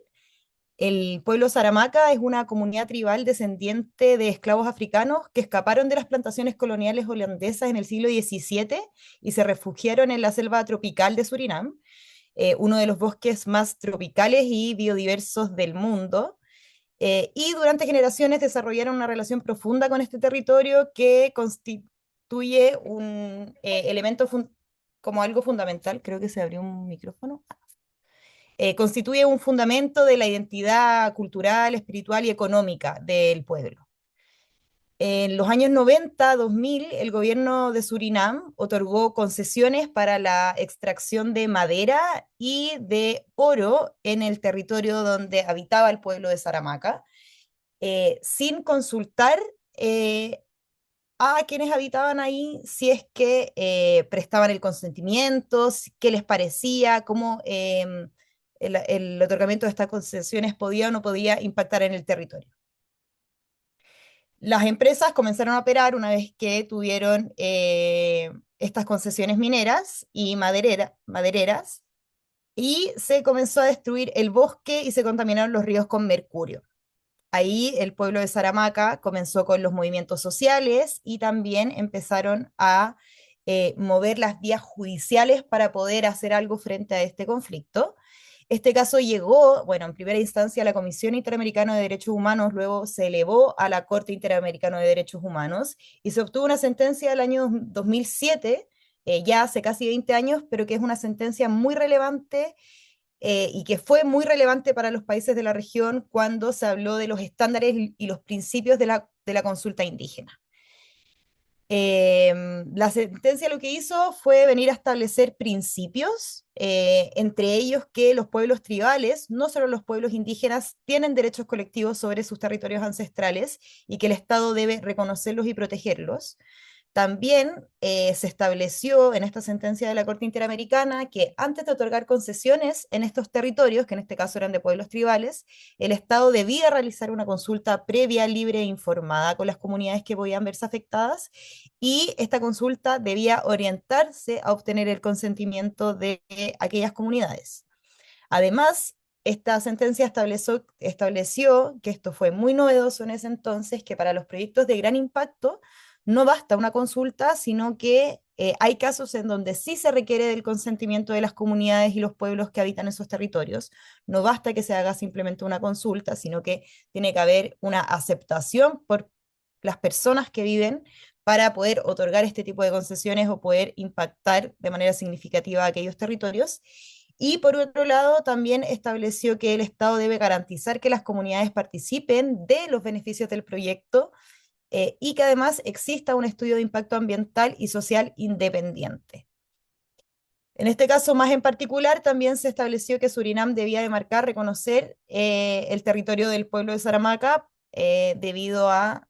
El pueblo Saramacca es una comunidad tribal descendiente de esclavos africanos que escaparon de las plantaciones coloniales holandesas en el siglo XVII y se refugiaron en la selva tropical de Surinam, uno de los bosques más tropicales y biodiversos del mundo. Y durante generaciones desarrollaron una relación profunda con este territorio que constituye un elemento como algo fundamental. Creo que se abrió un micrófono. Constituye un fundamento de la identidad cultural, espiritual y económica del pueblo. En los años 90, 2000, el gobierno de Surinam otorgó concesiones para la extracción de madera y de oro en el territorio donde habitaba el pueblo de Saramacca, sin consultar a quienes habitaban ahí si es que prestaban el consentimiento, qué les parecía, cómo el otorgamiento de estas concesiones podía o no podía impactar en el territorio. Las empresas comenzaron a operar una vez que tuvieron estas concesiones mineras y madereras, y se comenzó a destruir el bosque y se contaminaron los ríos con mercurio. Ahí el pueblo de Saramacca comenzó con los movimientos sociales y también empezaron a mover las vías judiciales para poder hacer algo frente a este conflicto. Este caso llegó, bueno, en primera instancia a la Comisión Interamericana de Derechos Humanos, luego se elevó a la Corte Interamericana de Derechos Humanos y se obtuvo una sentencia del año 2007, ya hace casi 20 años, pero que es una sentencia muy relevante y que fue muy relevante para los países de la región cuando se habló de los estándares y los principios de la consulta indígena. La sentencia lo que hizo fue venir a establecer principios, entre ellos que los pueblos tribales, no solo los pueblos indígenas, tienen derechos colectivos sobre sus territorios ancestrales y que el Estado debe reconocerlos y protegerlos. También se estableció en esta sentencia de la Corte Interamericana que antes de otorgar concesiones en estos territorios, que en este caso eran de pueblos tribales, el Estado debía realizar una consulta previa, libre e informada con las comunidades que podían verse afectadas, y esta consulta debía orientarse a obtener el consentimiento de aquellas comunidades. Además, esta sentencia estableció, que esto fue muy novedoso en ese entonces, que para los proyectos de gran impacto no basta una consulta, sino que hay casos en donde sí se requiere del consentimiento de las comunidades y los pueblos que habitan esos territorios. No basta que se haga simplemente una consulta, sino que tiene que haber una aceptación por las personas que viven para poder otorgar este tipo de concesiones o poder impactar de manera significativa a aquellos territorios. Y por otro lado, también estableció que el Estado debe garantizar que las comunidades participen de los beneficios del proyecto, y que además exista un estudio de impacto ambiental y social independiente. En este caso más en particular, también se estableció que Surinam debía demarcar, reconocer el territorio del pueblo de Saramacca debido a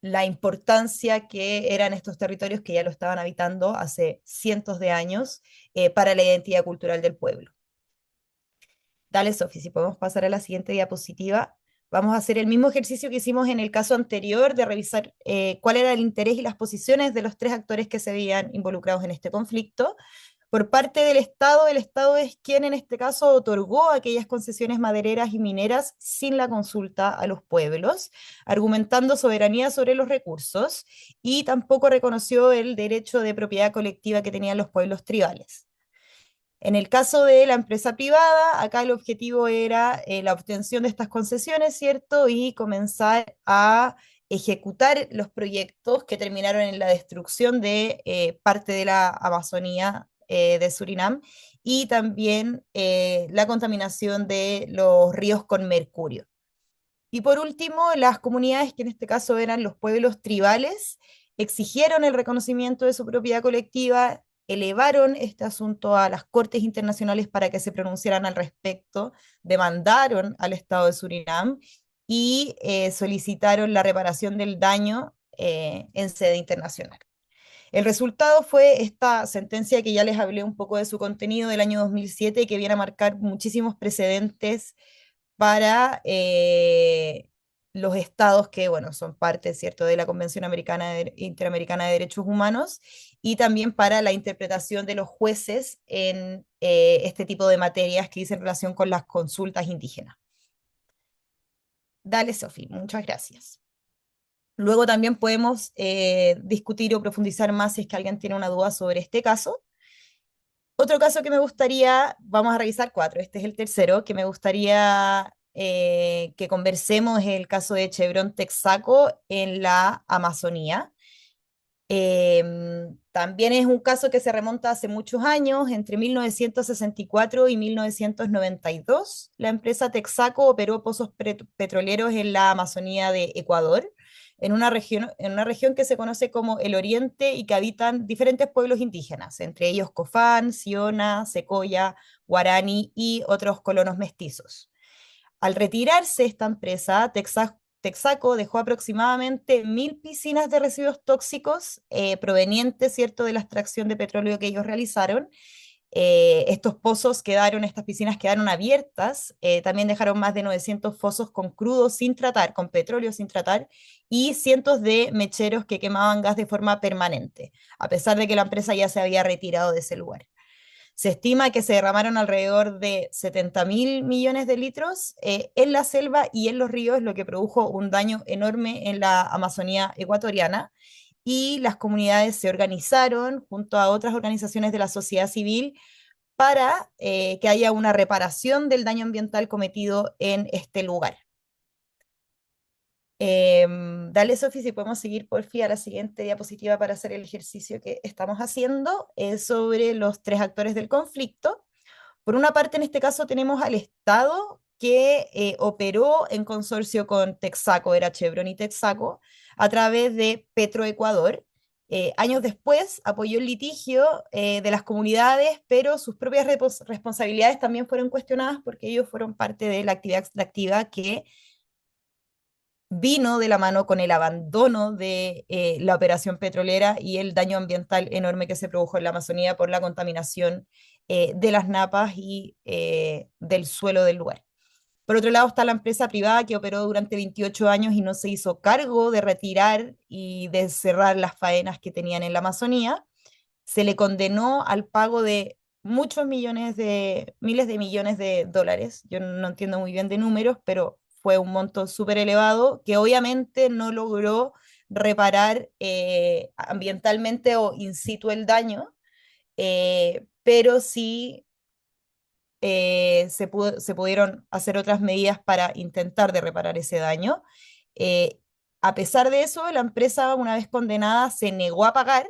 la importancia que eran estos territorios que ya lo estaban habitando hace cientos de años para la identidad cultural del pueblo. Dale, Sofi, si podemos pasar a la siguiente diapositiva. Vamos a hacer el mismo ejercicio que hicimos en el caso anterior de revisar cuál era el interés y las posiciones de los tres actores que se veían involucrados en este conflicto. Por parte del Estado es quien en este caso otorgó aquellas concesiones madereras y mineras sin la consulta a los pueblos, argumentando soberanía sobre los recursos, y tampoco reconoció el derecho de propiedad colectiva que tenían los pueblos tribales. En el caso de la empresa privada, acá el objetivo era la obtención de estas concesiones, ¿cierto? Y comenzar a ejecutar los proyectos que terminaron en la destrucción de parte de la Amazonía de Surinam, y también la contaminación de los ríos con mercurio. Y por último, las comunidades, que en este caso eran los pueblos tribales, exigieron el reconocimiento de su propiedad colectiva, elevaron este asunto a las cortes internacionales para que se pronunciaran al respecto, demandaron al Estado de Surinam y solicitaron la reparación del daño en sede internacional. El resultado fue esta sentencia que ya les hablé un poco de su contenido, del año 2007, que viene a marcar muchísimos precedentes para los estados que, bueno, son parte, ¿cierto?, de la Convención Interamericana de Derechos Humanos, y también para la interpretación de los jueces en este tipo de materias que dicen relación con las consultas indígenas. Dale, Sofi, muchas gracias. Luego también podemos discutir o profundizar más si es que alguien tiene una duda sobre este caso. Otro caso que me gustaría, vamos a revisar 4, este es el tercero, que me gustaría que conversemos, es el caso de Chevron Texaco en la Amazonía. También es un caso que se remonta hace muchos años, entre 1964 y 1992. La empresa Texaco operó pozos petroleros en la Amazonía de Ecuador, en una región que se conoce como el Oriente y que habitan diferentes pueblos indígenas, entre ellos Cofán, Siona, Secoya, Guarani y otros colonos mestizos. Al retirarse esta empresa, Texaco dejó aproximadamente 1.000 piscinas de residuos tóxicos provenientes, ¿cierto?, de la extracción de petróleo que ellos realizaron. Estas piscinas quedaron abiertas, también dejaron más de 900 fosos con crudo sin tratar, con petróleo sin tratar, y cientos de mecheros que quemaban gas de forma permanente, a pesar de que la empresa ya se había retirado de ese lugar. Se estima que se derramaron alrededor de 70.000 millones de litros en la selva y en los ríos, lo que produjo un daño enorme en la Amazonía ecuatoriana, y las comunidades se organizaron junto a otras organizaciones de la sociedad civil para que haya una reparación del daño ambiental cometido en este lugar. Dale, Sofi, si podemos seguir por fin a la siguiente diapositiva para hacer el ejercicio que estamos haciendo sobre los 3 actores del conflicto. Por una parte, en este caso tenemos al Estado, que operó en consorcio con Texaco, era Chevron y Texaco, a través de Petroecuador. Años después apoyó el litigio de las comunidades, pero sus propias responsabilidades también fueron cuestionadas porque ellos fueron parte de la actividad extractiva que vino de la mano con el abandono de la operación petrolera y el daño ambiental enorme que se produjo en la Amazonía por la contaminación de las napas y del suelo del lugar. Por otro lado está la empresa privada, que operó durante 28 años y no se hizo cargo de retirar y de cerrar las faenas que tenían en la Amazonía. Se le condenó al pago de miles de millones de dólares. Yo no entiendo muy bien de números, pero fue un monto súper elevado que obviamente no logró reparar ambientalmente o in situ el daño, pero sí se pudieron hacer otras medidas para intentar de reparar ese daño. A pesar de eso, la empresa, una vez condenada, se negó a pagar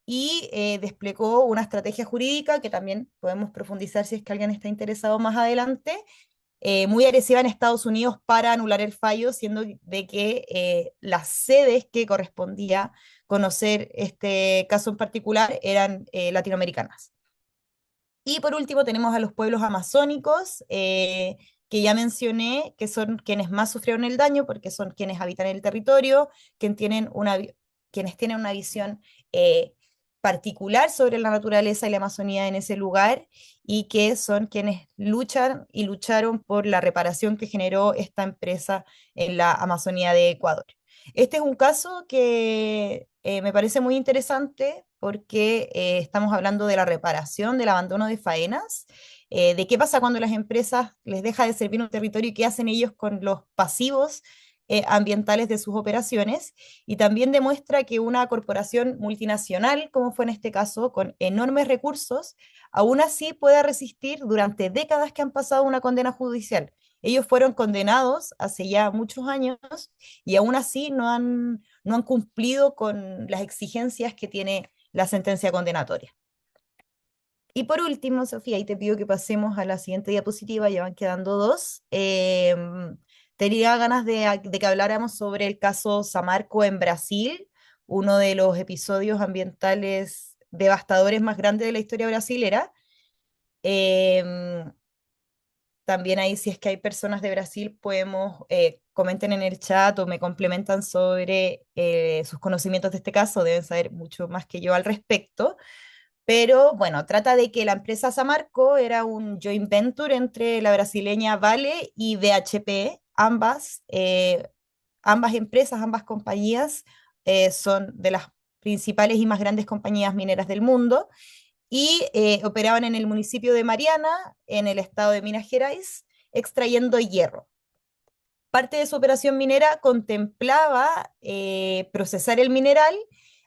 y desplegó una estrategia jurídica que también podemos profundizar si es que alguien está interesado más adelante, muy agresiva en Estados Unidos para anular el fallo, siendo de que las sedes que correspondía conocer este caso en particular eran latinoamericanas. Y por último tenemos a los pueblos amazónicos, que ya mencioné, que son quienes más sufrieron el daño porque son quienes habitan el territorio, quienes tienen una visión particular sobre la naturaleza y la Amazonía en ese lugar, y que son quienes luchan y lucharon por la reparación que generó esta empresa en la Amazonía de Ecuador. Este es un caso que me parece muy interesante porque estamos hablando de la reparación, del abandono de faenas, de qué pasa cuando las empresas les deja de servir un territorio y qué hacen ellos con los pasivos ambientales de sus operaciones, y también demuestra que una corporación multinacional, como fue en este caso, con enormes recursos, aún así puede resistir durante décadas que han pasado una condena judicial. Ellos fueron condenados hace ya muchos años y aún así no han cumplido con las exigencias que tiene la sentencia condenatoria. Y por último, Sofía, y te pido que pasemos a la siguiente diapositiva, ya van quedando dos. Tenía ganas de que habláramos sobre el caso Samarco en Brasil, uno de los episodios ambientales devastadores más grandes de la historia brasilera. Em, También ahí, si es que hay personas de Brasil, comenten en el chat o me complementan sobre sus conocimientos de este caso, deben saber mucho más que yo al respecto. Pero bueno, trata de que la empresa Samarco era un joint venture entre la brasileña Vale y BHP. Ambas empresas, ambas compañías son de las principales y más grandes compañías mineras del mundo y operaban en el municipio de Mariana, en el estado de Minas Gerais, extrayendo hierro. Parte de su operación minera contemplaba procesar el mineral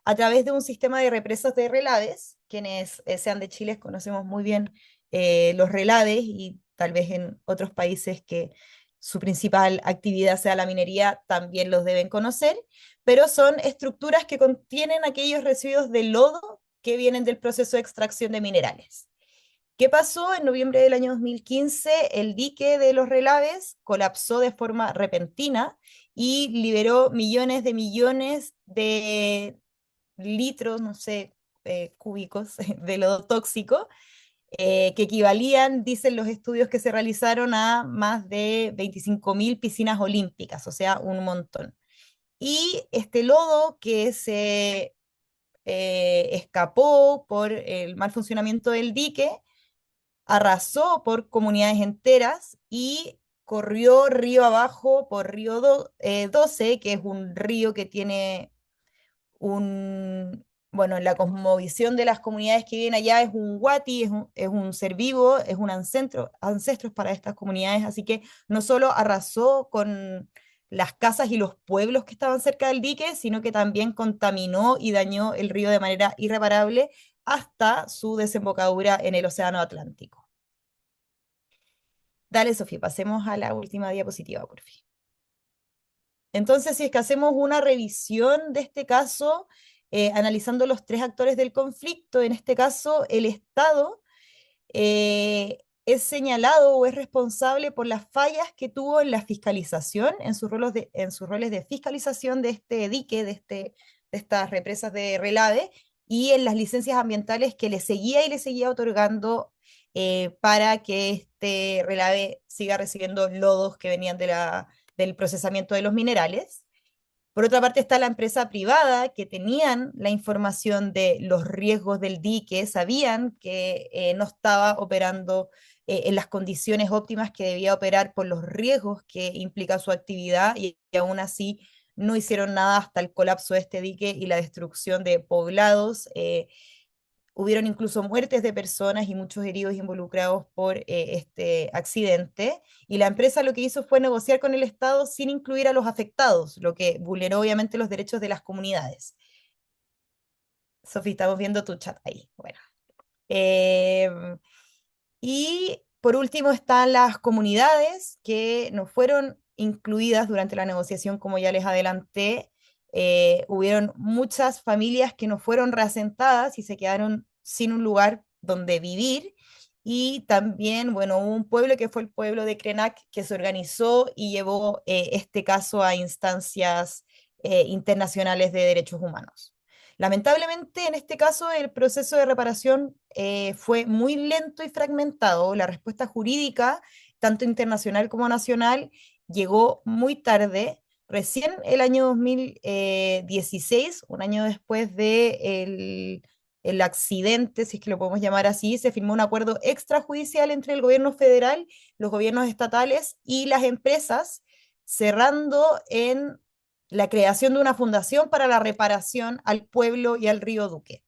a través de un sistema de represas de relaves. Quienes sean de Chile conocemos muy bien los relaves, y tal vez en otros países que su principal actividad sea la minería también los deben conocer, pero son estructuras que contienen aquellos residuos de lodo que vienen del proceso de extracción de minerales. ¿Qué pasó? En noviembre del año 2015, el dique de los relaves colapsó de forma repentina y liberó millones de litros, no sé, cúbicos de lodo tóxico, que equivalían, dicen los estudios que se realizaron, a más de 25.000 piscinas olímpicas, o sea, un montón. Y este lodo que se escapó por el mal funcionamiento del dique, arrasó por comunidades enteras y corrió río abajo por Río 12, que es un río que tiene bueno, en la cosmovisión de las comunidades que viven allá es un guati, es un ser vivo, es un ancestros para estas comunidades, así que no solo arrasó con las casas y los pueblos que estaban cerca del dique, sino que también contaminó y dañó el río de manera irreparable hasta su desembocadura en el Océano Atlántico. Dale, Sofía, pasemos a la última diapositiva, por fin. Entonces, si es que hacemos una revisión de este caso, analizando los tres actores del conflicto, en este caso el Estado es señalado o es responsable por las fallas que tuvo en la fiscalización, en sus roles de fiscalización de este dique, de estas represas de relave, y en las licencias ambientales que le seguía otorgando para que este relave siga recibiendo lodos que venían del procesamiento de los minerales. Por otra parte está la empresa privada, que tenían la información de los riesgos del dique, sabían que no estaba operando en las condiciones óptimas que debía operar por los riesgos que implica su actividad, y aún así no hicieron nada hasta el colapso de este dique y la destrucción de poblados. Hubieron incluso muertes de personas y muchos heridos involucrados por este accidente, y la empresa lo que hizo fue negociar con el Estado sin incluir a los afectados, lo que vulneró obviamente los derechos de las comunidades. Sofía, estamos viendo tu chat ahí. Bueno. Y por último están las comunidades que no fueron incluidas durante la negociación, como ya les adelanté. Hubieron muchas familias que no fueron reasentadas y se quedaron sin un lugar donde vivir. Y también, bueno, hubo un pueblo que fue el pueblo de Krenak, que se organizó y llevó este caso a instancias internacionales de derechos humanos. Lamentablemente, en este caso, el proceso de reparación fue muy lento y fragmentado. La respuesta jurídica, tanto internacional como nacional, llegó muy tarde. Recién el año 2016, un año después de el accidente, si es que lo podemos llamar así, se firmó un acuerdo extrajudicial entre el gobierno federal, los gobiernos estatales y las empresas, cerrando en la creación de una fundación para la reparación al pueblo y al río Duque.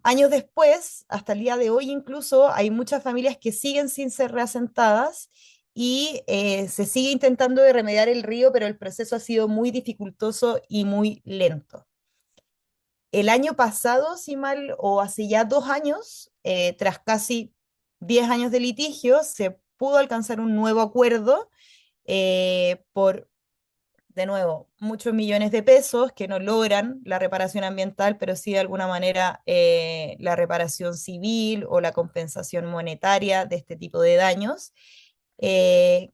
Años después, hasta el día de hoy incluso, hay muchas familias que siguen sin ser reasentadas y se sigue intentando de remediar el río, pero el proceso ha sido muy dificultoso y muy lento. El año pasado, si mal, o hace ya 2 años, tras casi 10 años de litigio, se pudo alcanzar un nuevo acuerdo por, de nuevo, muchos millones de pesos que no logran la reparación ambiental, pero sí de alguna manera la reparación civil o la compensación monetaria de este tipo de daños. eh,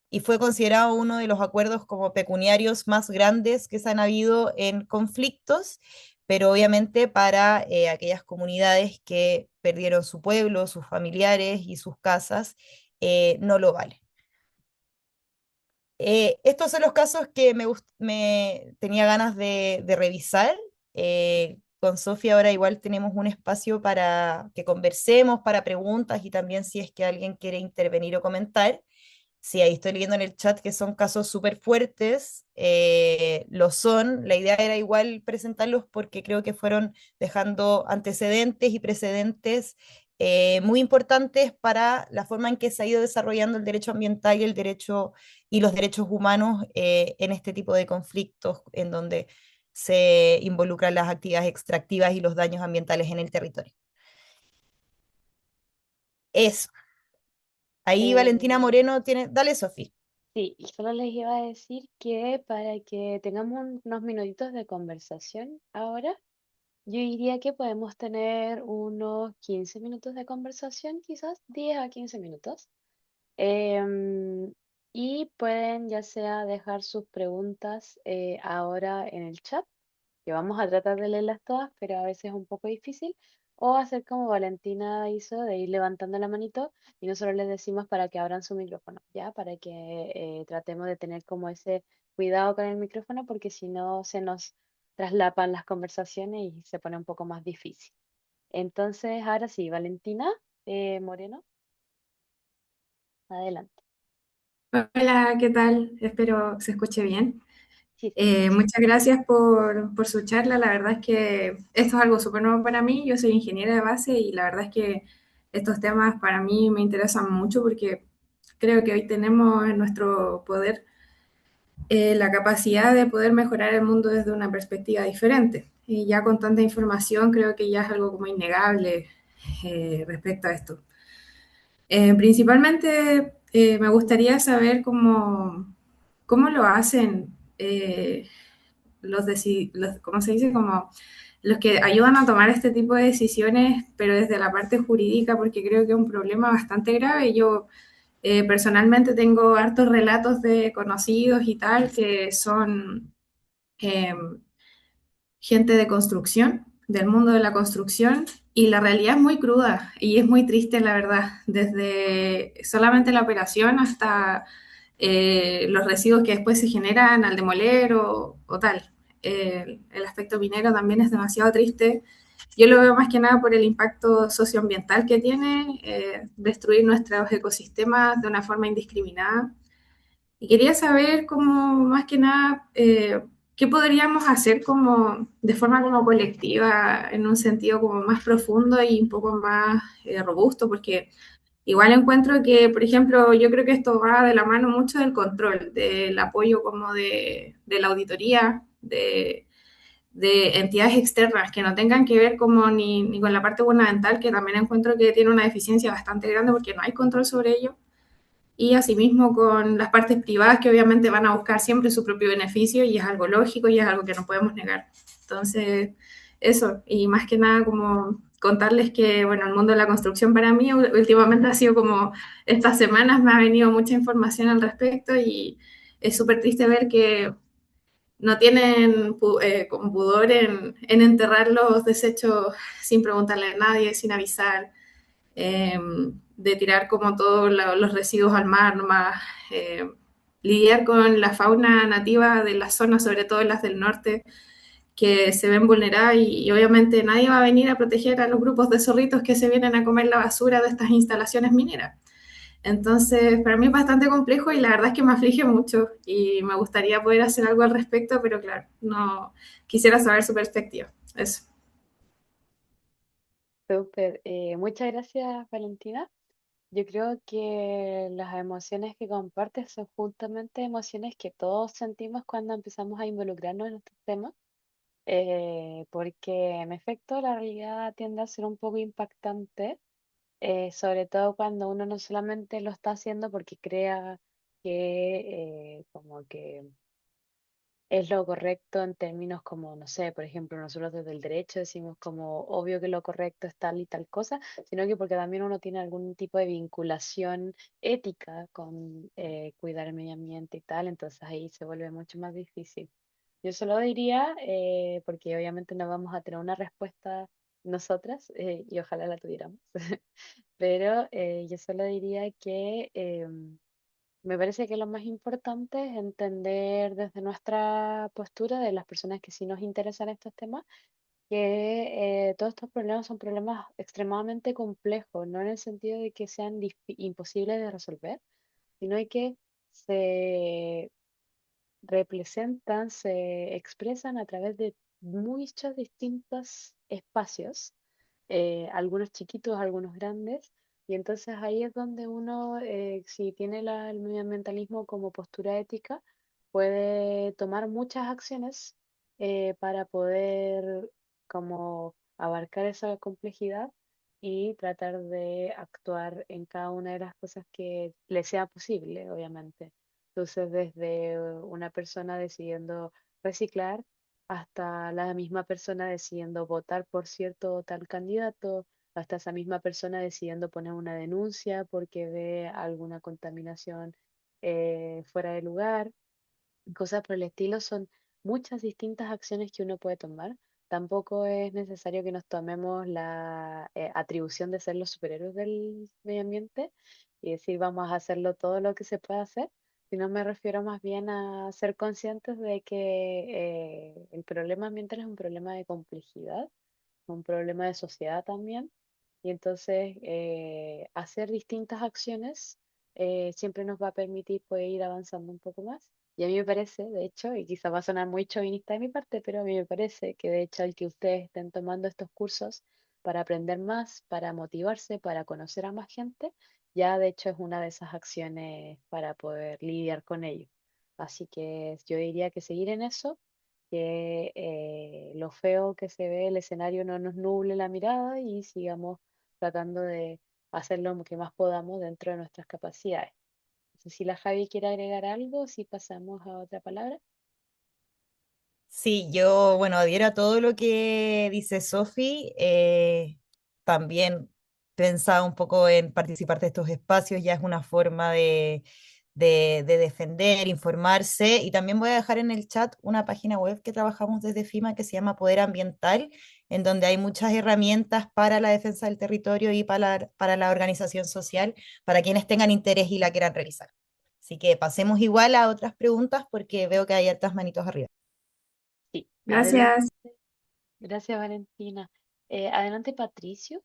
y fue considerado uno de los acuerdos como pecuniarios más grandes que se han habido en conflictos, pero obviamente para aquellas comunidades que perdieron su pueblo, sus familiares y sus casas, no lo vale. Estos son los casos que me tenía ganas de revisar. Con Sofía ahora igual tenemos un espacio para que conversemos, para preguntas y también si es que alguien quiere intervenir o comentar. Sí, ahí estoy leyendo en el chat que son casos súper fuertes, lo son. La idea era igual presentarlos porque creo que fueron dejando antecedentes y precedentes muy importantes para la forma en que se ha ido desarrollando el derecho ambiental y el derecho y los derechos humanos en este tipo de conflictos en donde se involucran las actividades extractivas y los daños ambientales en el territorio. Eso. Ahí Valentina Eh, Moreno tiene. Dale, Sofía. sí, y solo les iba a decir que para que tengamos unos minutitos de conversación ahora, yo diría que podemos tener unos 15 minutos de conversación, quizás 10 a 15 minutos. Em, y pueden ya sea dejar sus preguntas ahora en el chat, que vamos a tratar de leerlas todas, pero a veces es un poco difícil, o hacer como Valentina hizo, de ir levantando la manito y nosotros les decimos para que abran su micrófono, ¿ya? Para que tratemos de tener como ese cuidado con el micrófono, porque si no se nos traslapan las conversaciones y se pone un poco más difícil. Entonces, ahora sí, Valentina Moreno, adelante. Hola, ¿qué tal? Espero que se escuche bien. Sí, te escucho. Muchas gracias por su charla. La verdad es que esto es algo súper nuevo para mí. Yo soy ingeniera de base y la verdad es que estos temas para mí me interesan mucho porque creo que hoy tenemos en nuestro poder la capacidad de poder mejorar el mundo desde una perspectiva diferente. Y ya con tanta información creo que ya es algo como innegable respecto a esto. Principalmente me gustaría saber cómo lo hacen ¿cómo se dice? Como los que ayudan a tomar este tipo de decisiones, pero desde la parte jurídica, porque creo que es un problema bastante grave. Yo personalmente tengo hartos relatos de conocidos y tal que son eh, gente de construcción, del mundo de la construcción, y la realidad es muy cruda y es muy triste, la verdad, desde solamente la operación hasta los residuos que después se generan al demoler o tal. El aspecto minero también es demasiado triste. Yo lo veo más que nada por el impacto socioambiental que tiene, destruir nuestros ecosistemas de una forma indiscriminada. Y quería saber cómo, más que nada, qué podríamos hacer como de forma como colectiva, en un sentido como más profundo y un poco más robusto, porque igual encuentro que, por ejemplo, yo creo que esto va de la mano mucho del control, del apoyo como de la auditoría, de entidades externas que no tengan que ver como ni con la parte gubernamental, que también encuentro que tiene una deficiencia bastante grande porque no hay control sobre ello, y asimismo con las partes privadas que obviamente van a buscar siempre su propio beneficio y es algo lógico y es algo que no podemos negar. Entonces, eso, y más que nada como contarles que, bueno, el mundo de la construcción para mí últimamente ha sido como, estas semanas me ha venido mucha información al respecto y es súper triste ver que no tienen como pudor en enterrar los desechos sin preguntarle a nadie, sin avisar, eh, de tirar como todos los residuos al mar nomás, eh, lidiar con la fauna nativa de las zonas, sobre todo las del norte, que se ven vulneradas y obviamente nadie va a venir a proteger a los grupos de zorritos que se vienen a comer la basura de estas instalaciones mineras. Entonces, para mí es bastante complejo y la verdad es que me aflige mucho y me gustaría poder hacer algo al respecto, pero claro, no quisiera saber su perspectiva. Eso. Súper. Muchas gracias, Valentina. Yo creo que las emociones que compartes son justamente emociones que todos sentimos cuando empezamos a involucrarnos en estos temas, porque en efecto la realidad tiende a ser un poco impactante, sobre todo cuando uno no solamente lo está haciendo porque crea que como que es lo correcto en términos como, no sé, por ejemplo, nosotros desde el derecho decimos como obvio que lo correcto es tal y tal cosa, sino que porque también uno tiene algún tipo de vinculación ética con cuidar el medio ambiente y tal, entonces ahí se vuelve mucho más difícil. Yo solo diría, porque obviamente no vamos a tener una respuesta nosotras, y ojalá la tuviéramos, pero yo solo diría que me parece que lo más importante es entender desde nuestra postura de las personas que sí nos interesan estos temas, que todos estos problemas son problemas extremadamente complejos, no en el sentido de que sean imposibles de resolver, sino de que se representan, se expresan a través de muchos distintos espacios, algunos chiquitos, algunos grandes, y entonces ahí es donde uno, si tiene el medioambientalismo como postura ética, puede tomar muchas acciones para poder como abarcar esa complejidad y tratar de actuar en cada una de las cosas que le sea posible, obviamente. Entonces, desde una persona decidiendo reciclar hasta la misma persona decidiendo votar por cierto o tal candidato, hasta esa misma persona decidiendo poner una denuncia porque ve alguna contaminación fuera de lugar. Cosas por el estilo son muchas distintas acciones que uno puede tomar. Tampoco es necesario que nos tomemos la atribución de ser los superhéroes del medio ambiente y decir vamos a hacerlo todo lo que se pueda hacer, sino me refiero más bien a ser conscientes de que el problema ambiental es un problema de complejidad, un problema de sociedad también, y entonces hacer distintas acciones siempre nos va a permitir poder ir avanzando un poco más. Y a mí me parece, de hecho, y quizá va a sonar muy chauvinista de mi parte, pero a mí me parece que de hecho el que ustedes estén tomando estos cursos para aprender más, para motivarse, para conocer a más gente, ya de hecho es una de esas acciones para poder lidiar con ello. Así que yo diría que seguir en eso, que lo feo que se ve, el escenario no nos nuble la mirada y sigamos tratando de hacer lo que más podamos dentro de nuestras capacidades. No sé si la Javi quiere agregar algo, si pasamos a otra palabra. Sí, yo, bueno, adhiero a todo lo que dice Sofi. También pensaba un poco en participar de estos espacios, ya es una forma de defender, informarse. Y también voy a dejar en el chat una página web que trabajamos desde FIMA que se llama Poder Ambiental, en donde hay muchas herramientas para la defensa del territorio y para la organización social, para quienes tengan interés y la quieran realizar. Así que pasemos igual a otras preguntas porque veo que hay hartas manitos arriba. Sí, Gracias. gracias Valentina. Adelante Patricio,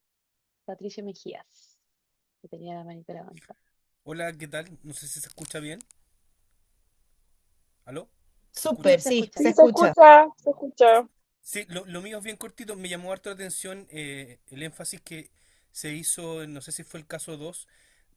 Patricio Mejías, que tenía la manita levantada. Hola, ¿qué tal? No sé si se escucha bien. ¿Aló? ¿Se Sí, Súper, escucha? se sí, escucha se Sí, bien. escucha. se escucha. Sí, lo mío es bien cortito. Me llamó harto la atención el énfasis que se hizo, no sé si fue el caso 2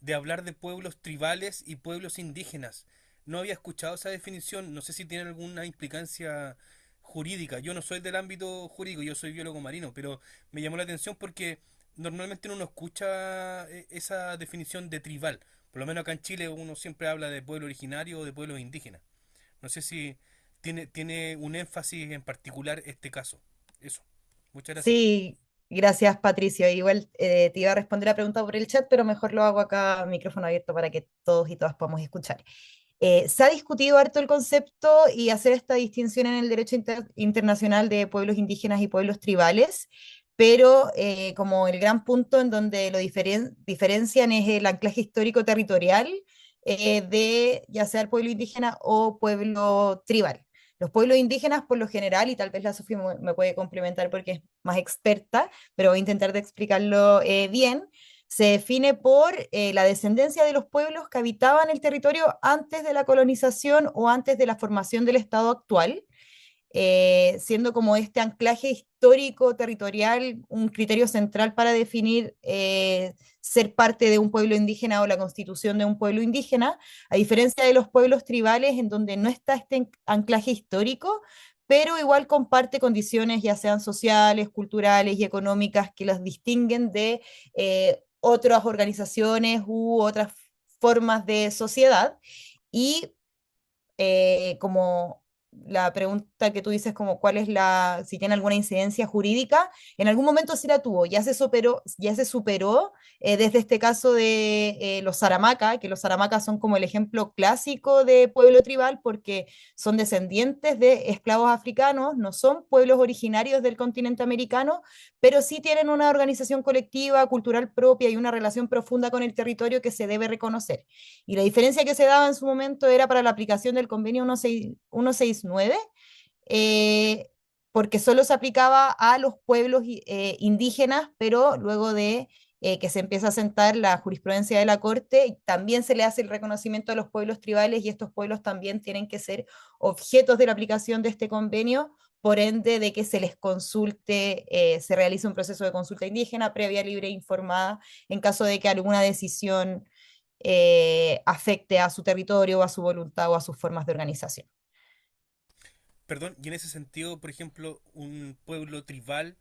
de hablar de pueblos tribales y pueblos indígenas. No había escuchado esa definición. No sé si tiene alguna implicancia jurídica. Yo no soy del ámbito jurídico, yo soy biólogo marino, pero me llamó la atención porque normalmente uno no escucha esa definición de tribal. Por lo menos acá en Chile uno siempre habla de pueblo originario o de pueblos indígenas. No sé si tiene un énfasis en particular este caso. Eso. Muchas gracias. Sí, gracias Patricio. Igual te iba a responder la pregunta por el chat, pero mejor lo hago acá, micrófono abierto para que todos y todas podamos escuchar. Se ha discutido harto el concepto y hacer esta distinción en el derecho internacional de pueblos indígenas y pueblos tribales, pero como el gran punto en donde lo diferencian es el anclaje histórico territorial de ya sea el pueblo indígena o pueblo tribal. Los pueblos indígenas, por lo general, y tal vez la Sofía me puede complementar porque es más experta, pero voy a intentar de explicarlo bien, se define por la descendencia de los pueblos que habitaban el territorio antes de la colonización o antes de la formación del Estado actual. siendo como este anclaje histórico, territorial, un criterio central para definir ser parte de un pueblo indígena o la constitución de un pueblo indígena, a diferencia de los pueblos tribales en donde no está este anclaje histórico, pero igual comparte condiciones ya sean sociales, culturales y económicas que los distinguen de otras organizaciones u otras formas de sociedad. Y como la pregunta que tú dices, como cuál es si tiene alguna incidencia jurídica, en algún momento sí la tuvo, ya se superó desde este caso de los Saramacas, que los Saramacas son como el ejemplo clásico de pueblo tribal porque son descendientes de esclavos africanos, no son pueblos originarios del continente americano, pero sí tienen una organización colectiva, cultural propia y una relación profunda con el territorio que se debe reconocer. Y la diferencia que se daba en su momento era para la aplicación del convenio 169, eh, porque solo se aplicaba a los pueblos indígenas, pero luego de que se empieza a sentar la jurisprudencia de la Corte, también se le hace el reconocimiento a los pueblos tribales y estos pueblos también tienen que ser objetos de la aplicación de este convenio, por ende de que se les consulte, se realice un proceso de consulta indígena previa, libre e informada en caso de que alguna decisión afecte a su territorio, a su voluntad o a sus formas de organización. Perdón, y en ese sentido, por ejemplo, un pueblo tribal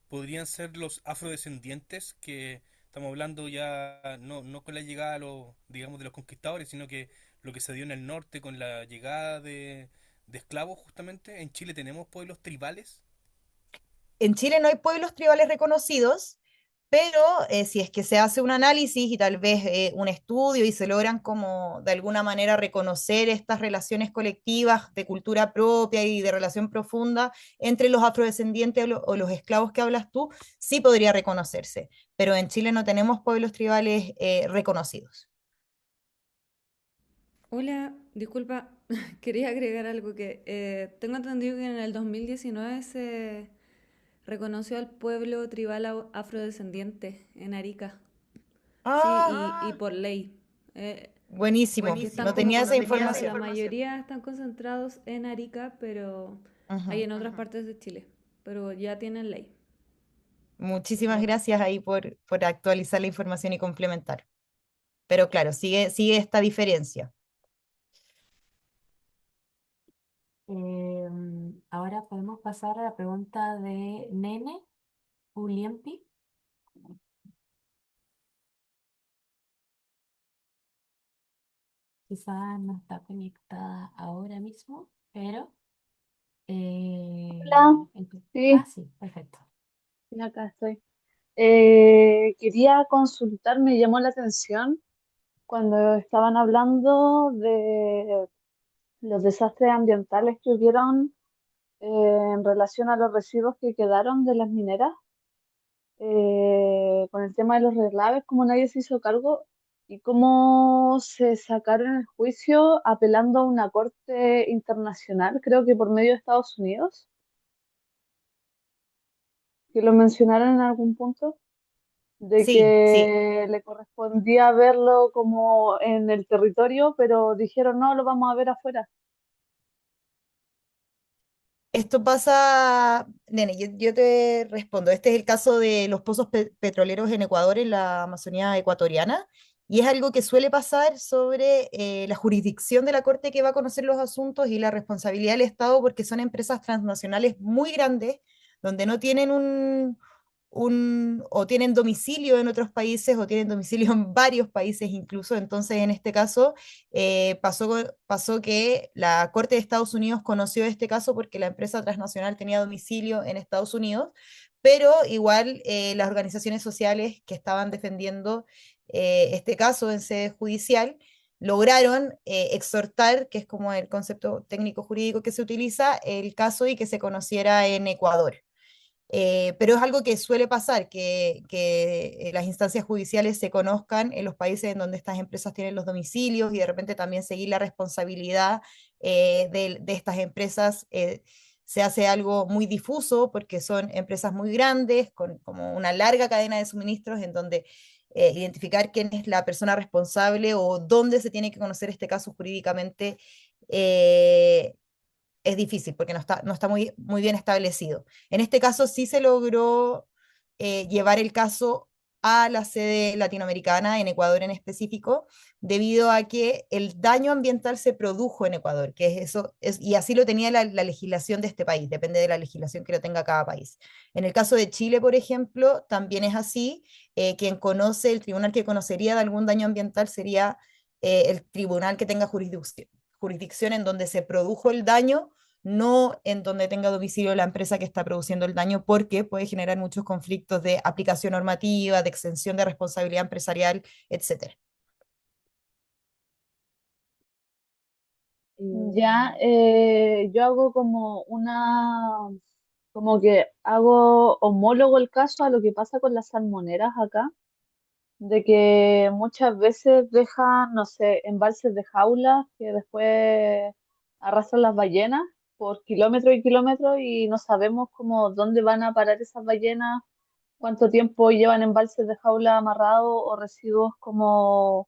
podrían ser los afrodescendientes, que estamos hablando ya no con la llegada digamos, de los conquistadores, sino que lo que se dio en el norte con la llegada de esclavos, justamente. En Chile tenemos pueblos tribales. En Chile no hay pueblos tribales reconocidos, pero si es que se hace un análisis y tal vez un estudio y se logran como de alguna manera reconocer estas relaciones colectivas de cultura propia y de relación profunda entre los afrodescendientes o los esclavos que hablas tú, sí podría reconocerse, pero en Chile no tenemos pueblos tribales reconocidos. Hola, disculpa, quería agregar algo que tengo entendido que en el 2019 se reconoció al pueblo tribal afrodescendiente en Arica. Sí, y Ah, por ley. buenísimo, Porque están no como tenía esa concentrados, la información. mayoría están concentrados en Arica, pero hay Ujú. en otras partes de Chile, pero ya tienen ley. Muchísimas gracias ahí por actualizar la información y complementar. Pero claro, sigue esta diferencia. Ahora podemos pasar a la pregunta de Nene Uliempi. Quizás no está conectada ahora mismo, pero... Hola, sí, sí, perfecto. sí, acá estoy. Quería consultar, me llamó la atención cuando estaban hablando de los desastres ambientales que hubieron en relación a los residuos que quedaron de las mineras, con el tema de los relaves, como nadie se hizo cargo y cómo se sacaron el juicio apelando a una corte internacional, creo que por medio de Estados Unidos, que lo mencionaron en algún punto, de Sí, sí. que le correspondía verlo como en el territorio, pero dijeron no, lo vamos a ver afuera. Esto pasa, nene, yo te respondo. Este es el caso de los pozos petroleros en Ecuador, en la Amazonía ecuatoriana, y es algo que suele pasar sobre la jurisdicción de la Corte que va a conocer los asuntos y la responsabilidad del Estado, porque son empresas transnacionales muy grandes, donde no tienen o tienen domicilio en otros países o tienen domicilio en varios países incluso. Entonces, en este caso, pasó que la Corte de Estados Unidos conoció este caso porque la empresa transnacional tenía domicilio en Estados Unidos, pero igual las organizaciones sociales que estaban defendiendo este caso en sede judicial lograron exhortar, que es como el concepto técnico jurídico que se utiliza, el caso y que se conociera en Ecuador. Pero es algo que suele pasar, que las instancias judiciales se conozcan en los países en donde estas empresas tienen los domicilios y de repente también seguir la responsabilidad de estas empresas. Se hace algo muy difuso porque son empresas muy grandes, con como una larga cadena de suministros en donde identificar quién es la persona responsable o dónde se tiene que conocer este caso jurídicamente eh, es difícil porque no está muy bien establecido. En este caso sí se logró llevar el caso a la sede latinoamericana, en Ecuador en específico, debido a que el daño ambiental se produjo en Ecuador, que es eso, y así lo tenía la legislación de este país, depende de la legislación que lo tenga cada país. En el caso de Chile, por ejemplo, también es así. El tribunal que conocería de algún daño ambiental sería el tribunal que tenga jurisdicción en donde se produjo el daño, no en donde tenga domicilio la empresa que está produciendo el daño, porque puede generar muchos conflictos de aplicación normativa, de extensión de responsabilidad empresarial, etcétera. Ya, yo hago como que hago homólogo el caso a lo que pasa con las salmoneras acá, de que muchas veces dejan, no sé, embalses de jaulas que después arrastran las ballenas por kilómetros y kilómetros y no sabemos cómo dónde van a parar esas ballenas, cuánto tiempo llevan embalses de jaula amarrados o residuos como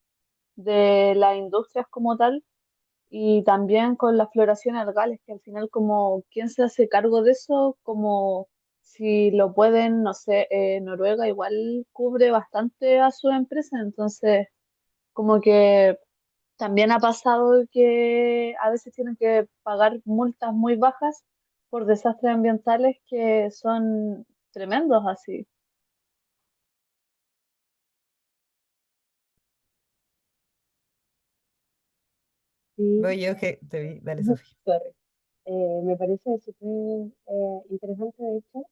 de las industrias como tal. Y también con las floraciones algales, que al final como quién se hace cargo de eso, como si lo pueden, no sé, Noruega igual cubre bastante a su empresa, entonces como que también ha pasado que a veces tienen que pagar multas muy bajas por desastres ambientales que son tremendos así. Sí, Voy yo que te vi, dale, Sofía. sorry. Me parece súper interesante, de hecho,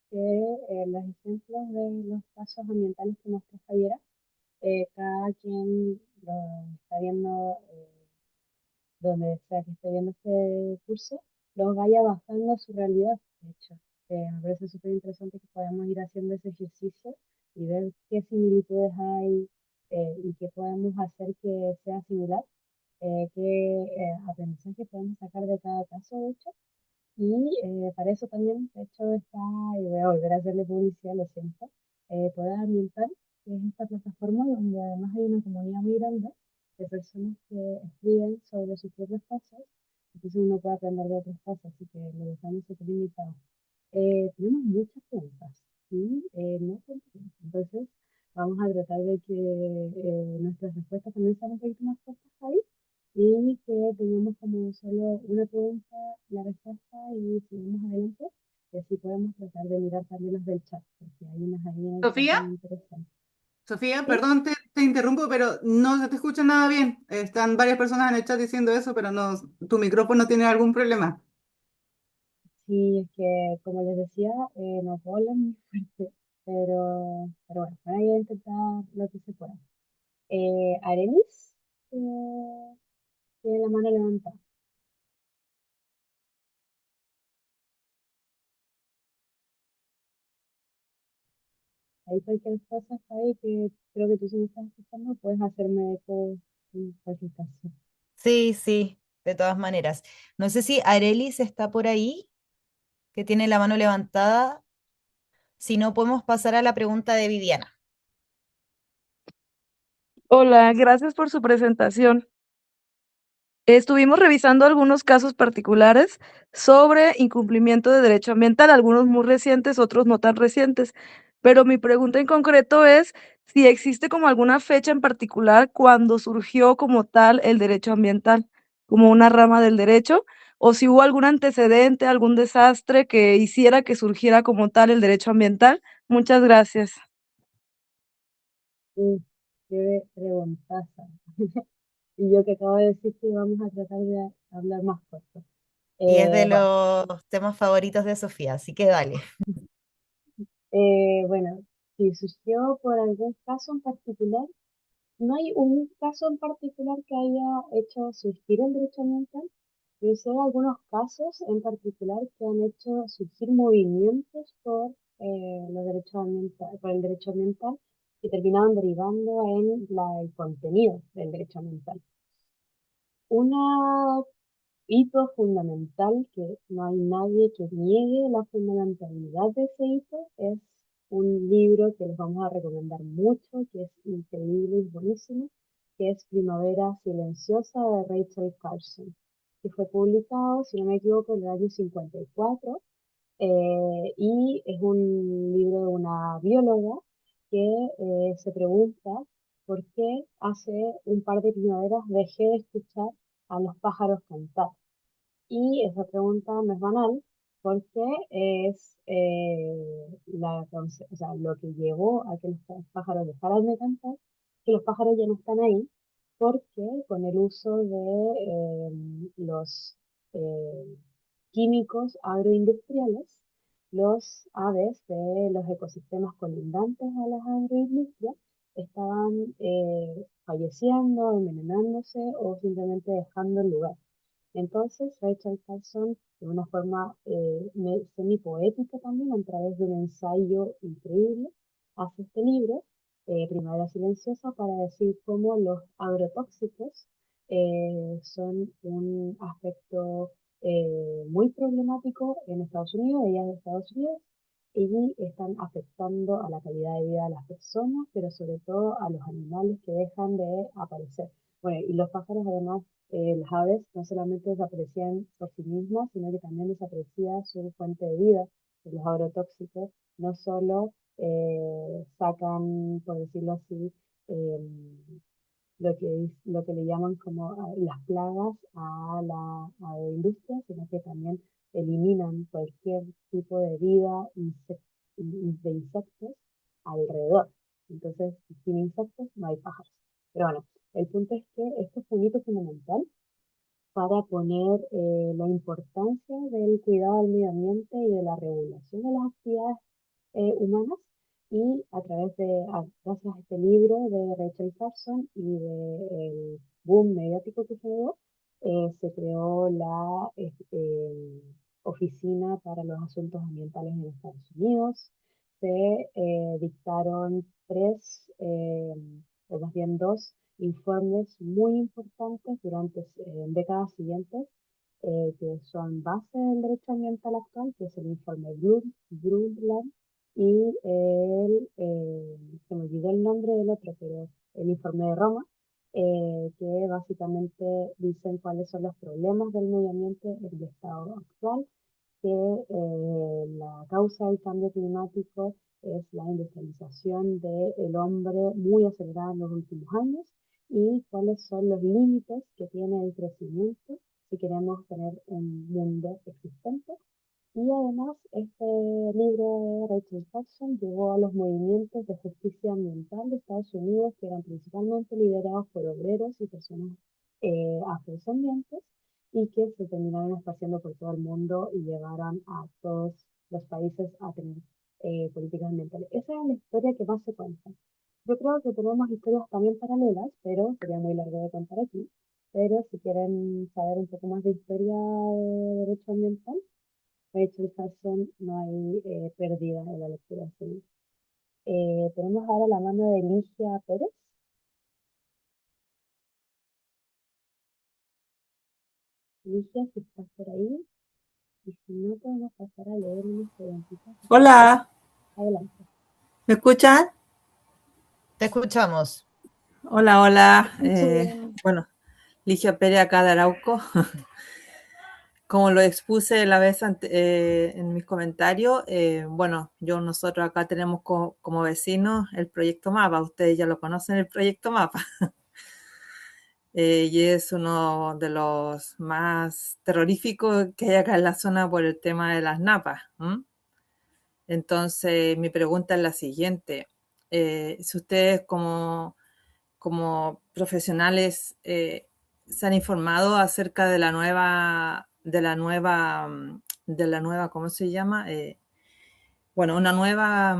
que los ejemplos de los casos ambientales que mostró Javiera, cada quien lo está viendo, donde sea que esté viendo este curso, los vaya bajando a su realidad. De hecho, me parece súper interesante que podamos ir haciendo ese ejercicio y ver qué similitudes hay y qué podemos hacer que sea similar, qué aprendizaje podemos sacar de cada caso, de hecho. Y para eso también, de hecho, está, y voy a volver a hacerle publicidad, lo siento, Poder Ambiental, que es esta plataforma donde además hay una comunidad muy grande de personas que escriben sobre sus propios casos, entonces uno puede aprender de otros casos, así que lo dejamos súper invitado. Tenemos muchas preguntas y no tanto tiempo, entonces vamos a tratar de que nuestras respuestas también sean un poquito más cortas ahí y que tengamos como solo una pregunta, la respuesta y sigamos adelante. Y así podemos tratar de mirar también las del chat, porque hay unas ahí en el chat Sofía, muy interesantes. Sofía, ¿Sí? perdón, te interrumpo, pero no se te escucha nada bien. Están varias personas en el chat diciendo eso, pero no, tu micrófono tiene algún problema. Sí, es que como les decía, no puedo hablar muy fuerte, pero bueno, voy a intentar lo que se pueda. Arelis tiene la mano levantada. Ahí cualquier cosa, Javi, que creo que tú sí me estás escuchando, puedes hacerme eco en cualquier caso. Sí, sí, de todas maneras. No sé si Arelis está por ahí, que tiene la mano levantada. Si no, podemos pasar a la pregunta de Viviana. Hola, gracias por su presentación. Estuvimos revisando algunos casos particulares sobre incumplimiento de derecho ambiental, algunos muy recientes, otros no tan recientes. Pero mi pregunta en concreto es si existe como alguna fecha en particular cuando surgió como tal el derecho ambiental, como una rama del derecho, o si hubo algún antecedente, algún desastre que hiciera que surgiera como tal el derecho ambiental. Muchas gracias. Qué preguntaza. Y yo que acabo de decir que vamos a tratar de hablar más corto. Y es de Bueno, los temas favoritos de Sofía, así que dale. bueno, si surgió por algún caso en particular, no hay un caso en particular que haya hecho surgir el derecho ambiental, pero sí hay algunos casos en particular que han hecho surgir movimientos por los derechos ambiental, por el derecho ambiental que terminaban derivando en el contenido del derecho ambiental. Una hito fundamental que no hay nadie que niegue la fundamentalidad de ese hito es un libro que les vamos a recomendar mucho, que es increíble y buenísimo, que es Primavera Silenciosa de Rachel Carson. que fue publicado, si no me equivoco, en el año 54, y es un libro de una bióloga que se pregunta por qué hace un par de primaveras dejé de escuchar a los pájaros cantar. Y esa pregunta no es banal porque es o sea, lo que llevó a que los pájaros dejaran de cantar, que los pájaros ya no están ahí, porque con el uso de los eh, químicos agroindustriales, los aves de los ecosistemas colindantes a las agroindustrias estaban falleciendo, envenenándose o simplemente dejando el lugar. Entonces, Rachel Carson, de una forma semi-poética también, a través de un ensayo increíble, hace este libro, Primavera Silenciosa, para decir cómo los agrotóxicos son un aspecto muy problemático en Estados Unidos, ella es de Estados Unidos, y están afectando a la calidad de vida de las personas, pero sobre todo a los animales que dejan de aparecer. Bueno, y los pájaros además, las aves no solamente desaparecían por sí mismas, sino que también desaparecía su fuente de vida. Los agrotóxicos no solo sacan, por decirlo así, lo que le llaman como las plagas a la agroindustria, sino que también eliminan cualquier tipo de vida de insectos alrededor. Entonces, sin insectos no hay pájaros. Pero bueno, el punto es que esto es un hito fundamental para poner la importancia del cuidado del medio ambiente y de la regulación de las actividades humanas, y a través gracias a este libro de Rachel Carson y del boom mediático que generó, se creó la Oficina para los Asuntos Ambientales en Estados Unidos. Se dictaron o más bien dos informes muy importantes durante décadas siguientes, que son base del derecho ambiental actual, que es el informe Brundtland y se me olvidó el nombre del otro, pero el informe de Roma, que básicamente dicen cuáles son los problemas del medio ambiente en el estado actual, que la causa del cambio climático es la industrialización del hombre muy acelerada en los últimos años, y cuáles son los límites que tiene el crecimiento si queremos tener un mundo existente. Y además, este libro de Rachel Carson llevó a los movimientos de justicia ambiental de Estados Unidos, que eran principalmente liderados por obreros y personas afrodescendientes, y que se terminaron esparciendo por todo el mundo y llevaron a todos los países a tener políticas ambientales. Esa es la historia que más se cuenta. Yo creo que tenemos historias también paralelas, pero sería muy largo de contar aquí. Pero si quieren saber un poco más de historia de derecho ambiental, Rachel Carson, no hay pérdida en la lectura de este libro. Tenemos ahora la mano de Ligia Pérez. Ligia, si estás por ahí, y si no, podemos pasar a leer unas preguntitas. Hola, Adelante. ¿me escuchan? Te escuchamos. Hola, hola. Bien. Bueno, Ligia Pérez acá de Arauco. Como lo expuse la vez en mis comentarios, bueno, nosotros acá tenemos como vecinos el proyecto MAPA. Ustedes ya lo conocen, el proyecto MAPA. Y es uno de los más terroríficos que hay acá en la zona por el tema de las napas. Entonces, mi pregunta es la siguiente. Si ustedes como profesionales se han informado acerca de la nueva, ¿cómo se llama? Bueno, una nueva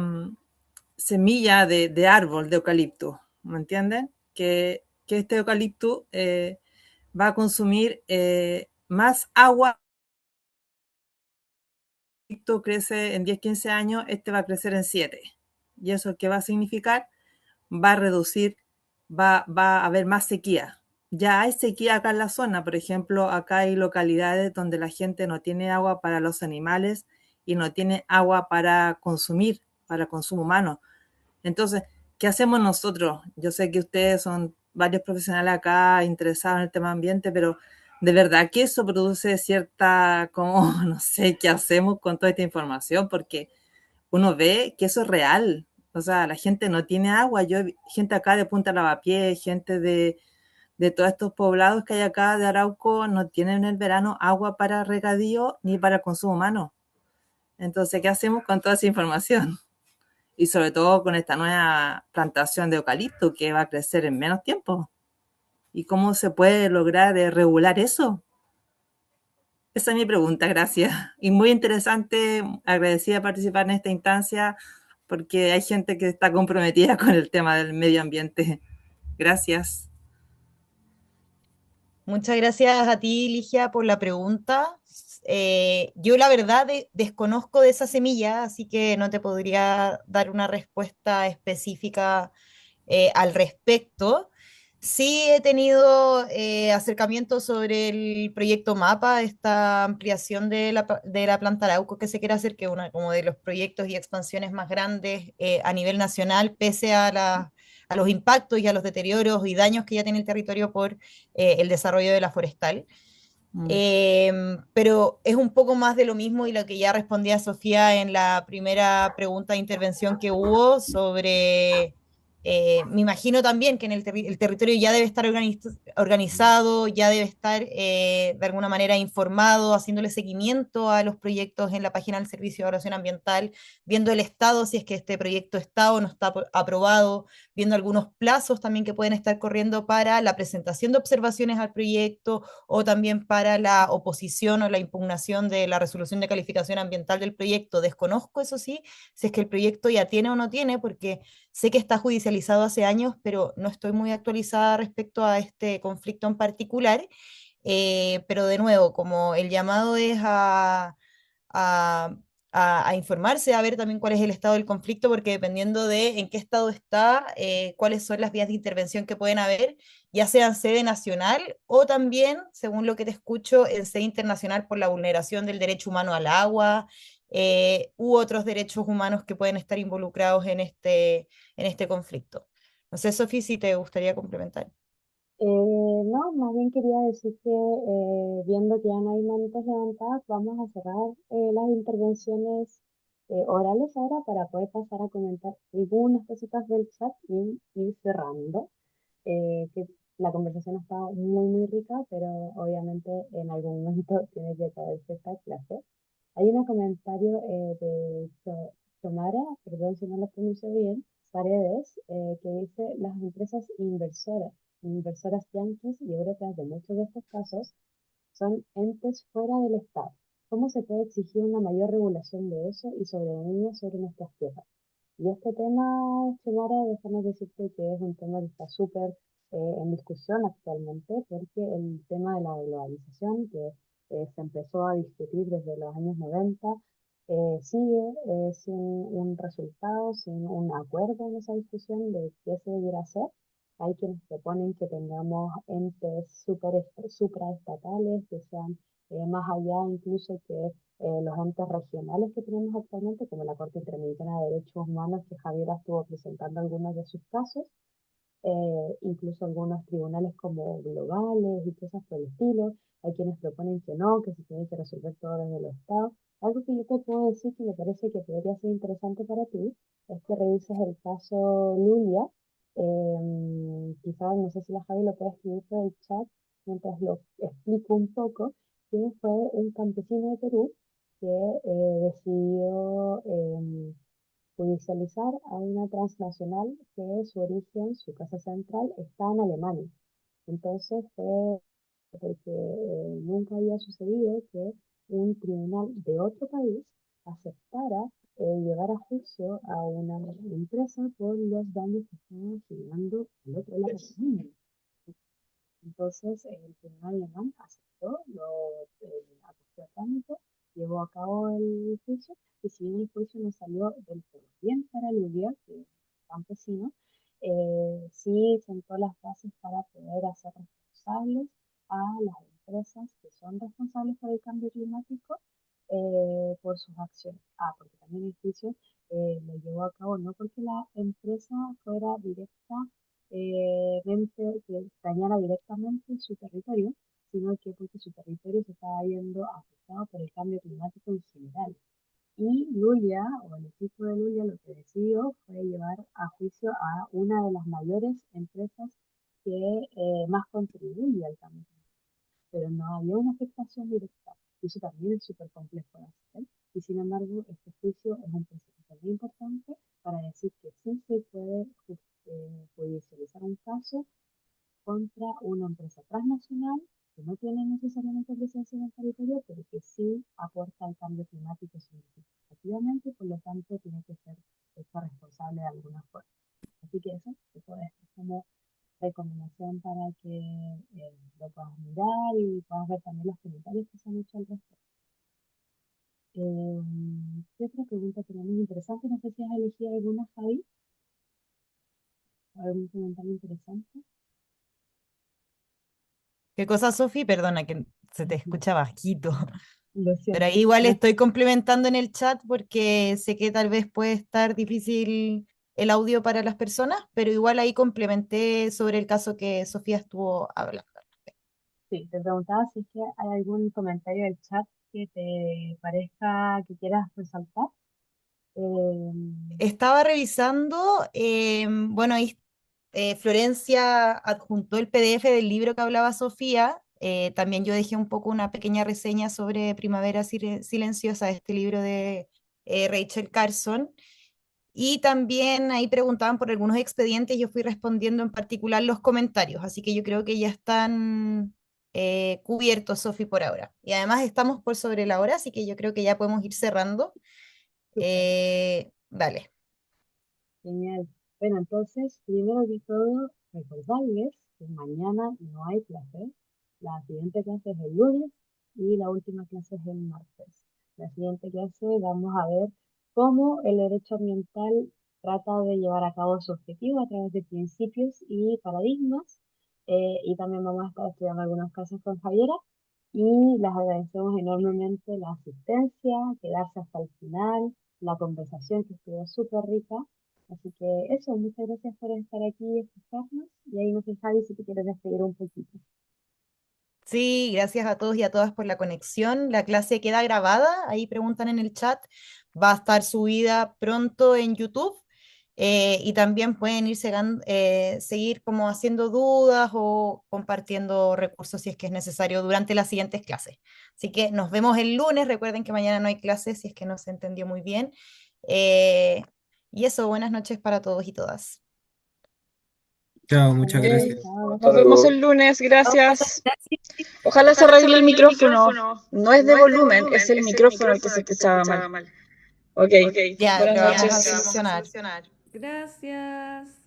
semilla de árbol de eucalipto, ¿me entienden? Que este eucalipto va a consumir más agua. El eucalipto crece en 10-15 años, este va a crecer en 7. ¿Y eso qué va a significar? Va a reducir, va a haber más sequía. Ya hay sequía acá en la zona, por ejemplo, acá hay localidades donde la gente no tiene agua para los animales y no tiene agua para consumir, para consumo humano. Entonces, ¿qué hacemos nosotros? Yo sé que ustedes son varios profesionales acá interesados en el tema ambiente, pero de verdad que eso produce cierta, como, no sé qué hacemos con toda esta información, porque uno ve que eso es real. O sea, la gente no tiene agua. Gente acá de Punta Lavapiés, gente de todos estos poblados que hay acá de Arauco, no tienen en el verano agua para regadío ni para consumo humano. Entonces, ¿qué hacemos con toda esa información? Y sobre todo con esta nueva plantación de eucalipto que va a crecer en menos tiempo. ¿Y cómo se puede lograr regular eso? Esa es mi pregunta, gracias. Y muy interesante, agradecida de participar en esta instancia, porque hay gente que está comprometida con el tema del medio ambiente. Gracias. Muchas gracias a ti, Ligia, por la pregunta. Yo la verdad desconozco de esa semilla, así que no te podría dar una respuesta específica al respecto. Sí he tenido acercamientos sobre el proyecto MAPA, esta ampliación de la planta Arauco que se quiere hacer, que es uno como de los proyectos y expansiones más grandes a nivel nacional, pese a los impactos y a los deterioros y daños que ya tiene el territorio por el desarrollo de la forestal. Pero es un poco más de lo mismo y lo que ya respondía Sofía en la primera pregunta de intervención que hubo sobre, me imagino también que en el territorio ya debe estar organizado, ya debe estar de alguna manera informado, haciéndole seguimiento a los proyectos en la página del Servicio de Evaluación Ambiental, viendo el estado, si es que este proyecto está o no está aprobado, viendo algunos plazos también que pueden estar corriendo para la presentación de observaciones al proyecto o también para la oposición o la impugnación de la resolución de calificación ambiental del proyecto. Desconozco, eso sí, si es que el proyecto ya tiene o no tiene, porque sé que está judicializado hace años, pero no estoy muy actualizada respecto a este conflicto en particular. Pero de nuevo, como el llamado es a, a informarse, a ver también cuál es el estado del conflicto, porque dependiendo de en qué estado está, cuáles son las vías de intervención que pueden haber, ya sea en sede nacional o también, según lo que te escucho, en sede internacional por la vulneración del derecho humano al agua, u otros derechos humanos que pueden estar involucrados en este conflicto. No sé, Sofi, si te gustaría complementar. No, más bien quería decir que viendo que ya no hay manitas levantadas, vamos a cerrar las intervenciones orales ahora para poder pasar a comentar algunas cositas del chat y ir cerrando. Que la conversación ha estado muy, muy rica, pero obviamente en algún momento tiene que acabarse esta clase. Hay un comentario de Tomara, perdón si no lo pronuncio bien, Paredes, que dice las empresas inversoras yanquis y europeas de muchos de estos casos son entes fuera del Estado. ¿Cómo se puede exigir una mayor regulación de eso y soberanía sobre nuestras tierras? Y este tema, Xiomara, déjame decirte que es un tema que está súper en discusión actualmente, porque el tema de la globalización, que se empezó a discutir desde los años 90, sigue sin un resultado, sin un acuerdo en esa discusión de qué se debiera hacer. Hay quienes proponen que tengamos entes supraestatales, que sean más allá incluso que los entes regionales que tenemos actualmente, como la Corte Interamericana de Derechos Humanos, que Javiera estuvo presentando algunos de sus casos, incluso algunos tribunales como globales y cosas por el estilo. Hay quienes proponen que no, que se tiene que resolver todo desde el Estado. Algo que yo te puedo decir que me parece que podría ser interesante para ti es que revises el caso Lulia. Quizás, no sé si la Javi lo puede escribir por el chat mientras lo explico un poco, que fue un campesino de Perú que decidió judicializar a una transnacional que su origen, su casa central, está en Alemania. Entonces fue porque nunca había sucedido que un tribunal de otro país aceptara llevar a juicio a una empresa por los daños que estaba generando al otro lado del mundo. Entonces, el tribunal alemán aceptó, lo acogió a trámite, llevó a cabo el juicio, y si bien el juicio no salió del todo bien para Lulia, que es campesino, sí sentó las bases para poder hacer responsables a las empresas que son responsables por el cambio climático por sus acciones. Porque también el juicio lo llevó a cabo no porque la empresa fuera directa que dañara directamente su territorio, sino que porque su territorio se estaba viendo afectado por el cambio climático en general. Y Lulia, o el equipo de Lulia, lo que decidió fue llevar a juicio a una de las mayores empresas que más contribuye al cambio climático, pero no había una afectación directa. Y eso también es súper complejo de hacer. Y sin embargo, este juicio es un precedente muy importante para decir que sí se puede judicializar un caso contra una empresa transnacional que no tiene necesariamente presencia en el territorio, pero que sí aporta al cambio climático significativamente y por lo tanto tiene que ser hecha responsable de alguna forma. Así que eso se puede hacer como recomendación para que lo puedas mirar y puedas ver también los comentarios que se han hecho al respecto. ¿Qué otra pregunta tenemos interesante? No sé si has elegido alguna, Javi. ¿Algún comentario interesante? ¿Qué cosa, Sofi? Perdona, que se te escucha bajito. Lo Pero ahí siento. igual estoy complementando en el chat porque sé que tal vez puede estar difícil el audio para las personas, pero igual ahí complementé sobre el caso que Sofía estuvo hablando. Sí, te preguntaba si es que hay algún comentario del chat que te parezca que quieras resaltar. Estaba revisando, bueno, ahí Florencia adjuntó el PDF del libro que hablaba Sofía. También yo dejé un poco una pequeña reseña sobre Primavera Silenciosa, este libro de Rachel Carson. Y también ahí preguntaban por algunos expedientes, yo fui respondiendo en particular los comentarios, así que yo creo que ya están cubiertos, Sofi, por ahora. Y además estamos por sobre la hora, así que yo creo que ya podemos ir cerrando. Dale. Genial. Bueno, entonces, primero que todo, recordarles que mañana no hay clase. La siguiente clase es el lunes y la última clase es el martes. La siguiente clase vamos a ver cómo el derecho ambiental trata de llevar a cabo su objetivo a través de principios y paradigmas. Y también vamos a estar estudiando algunos casos con Javiera. Y les agradecemos enormemente la asistencia, quedarse hasta el final, la conversación que estuvo súper rica. Así que eso, muchas gracias por estar aquí y escucharnos. Y ahí no sé, Javi, si te quieres despedir un poquito. Sí, gracias a todos y a todas por la conexión. La clase queda grabada, ahí preguntan en el chat. Va a estar subida pronto en YouTube. Y también pueden ir seguir como haciendo dudas o compartiendo recursos si es que es necesario durante las siguientes clases. Así que nos vemos el lunes. Recuerden que mañana no hay clases si es que no se entendió muy bien. Y eso, buenas noches para todos y todas. Chao, muchas gracias. Nos vemos el lunes, gracias. Ojalá se arregle el micrófono. No es de volumen, es el micrófono el que se escuchaba mal. Ok, Ya, buenas lo vamos a noches. solucionar. Gracias.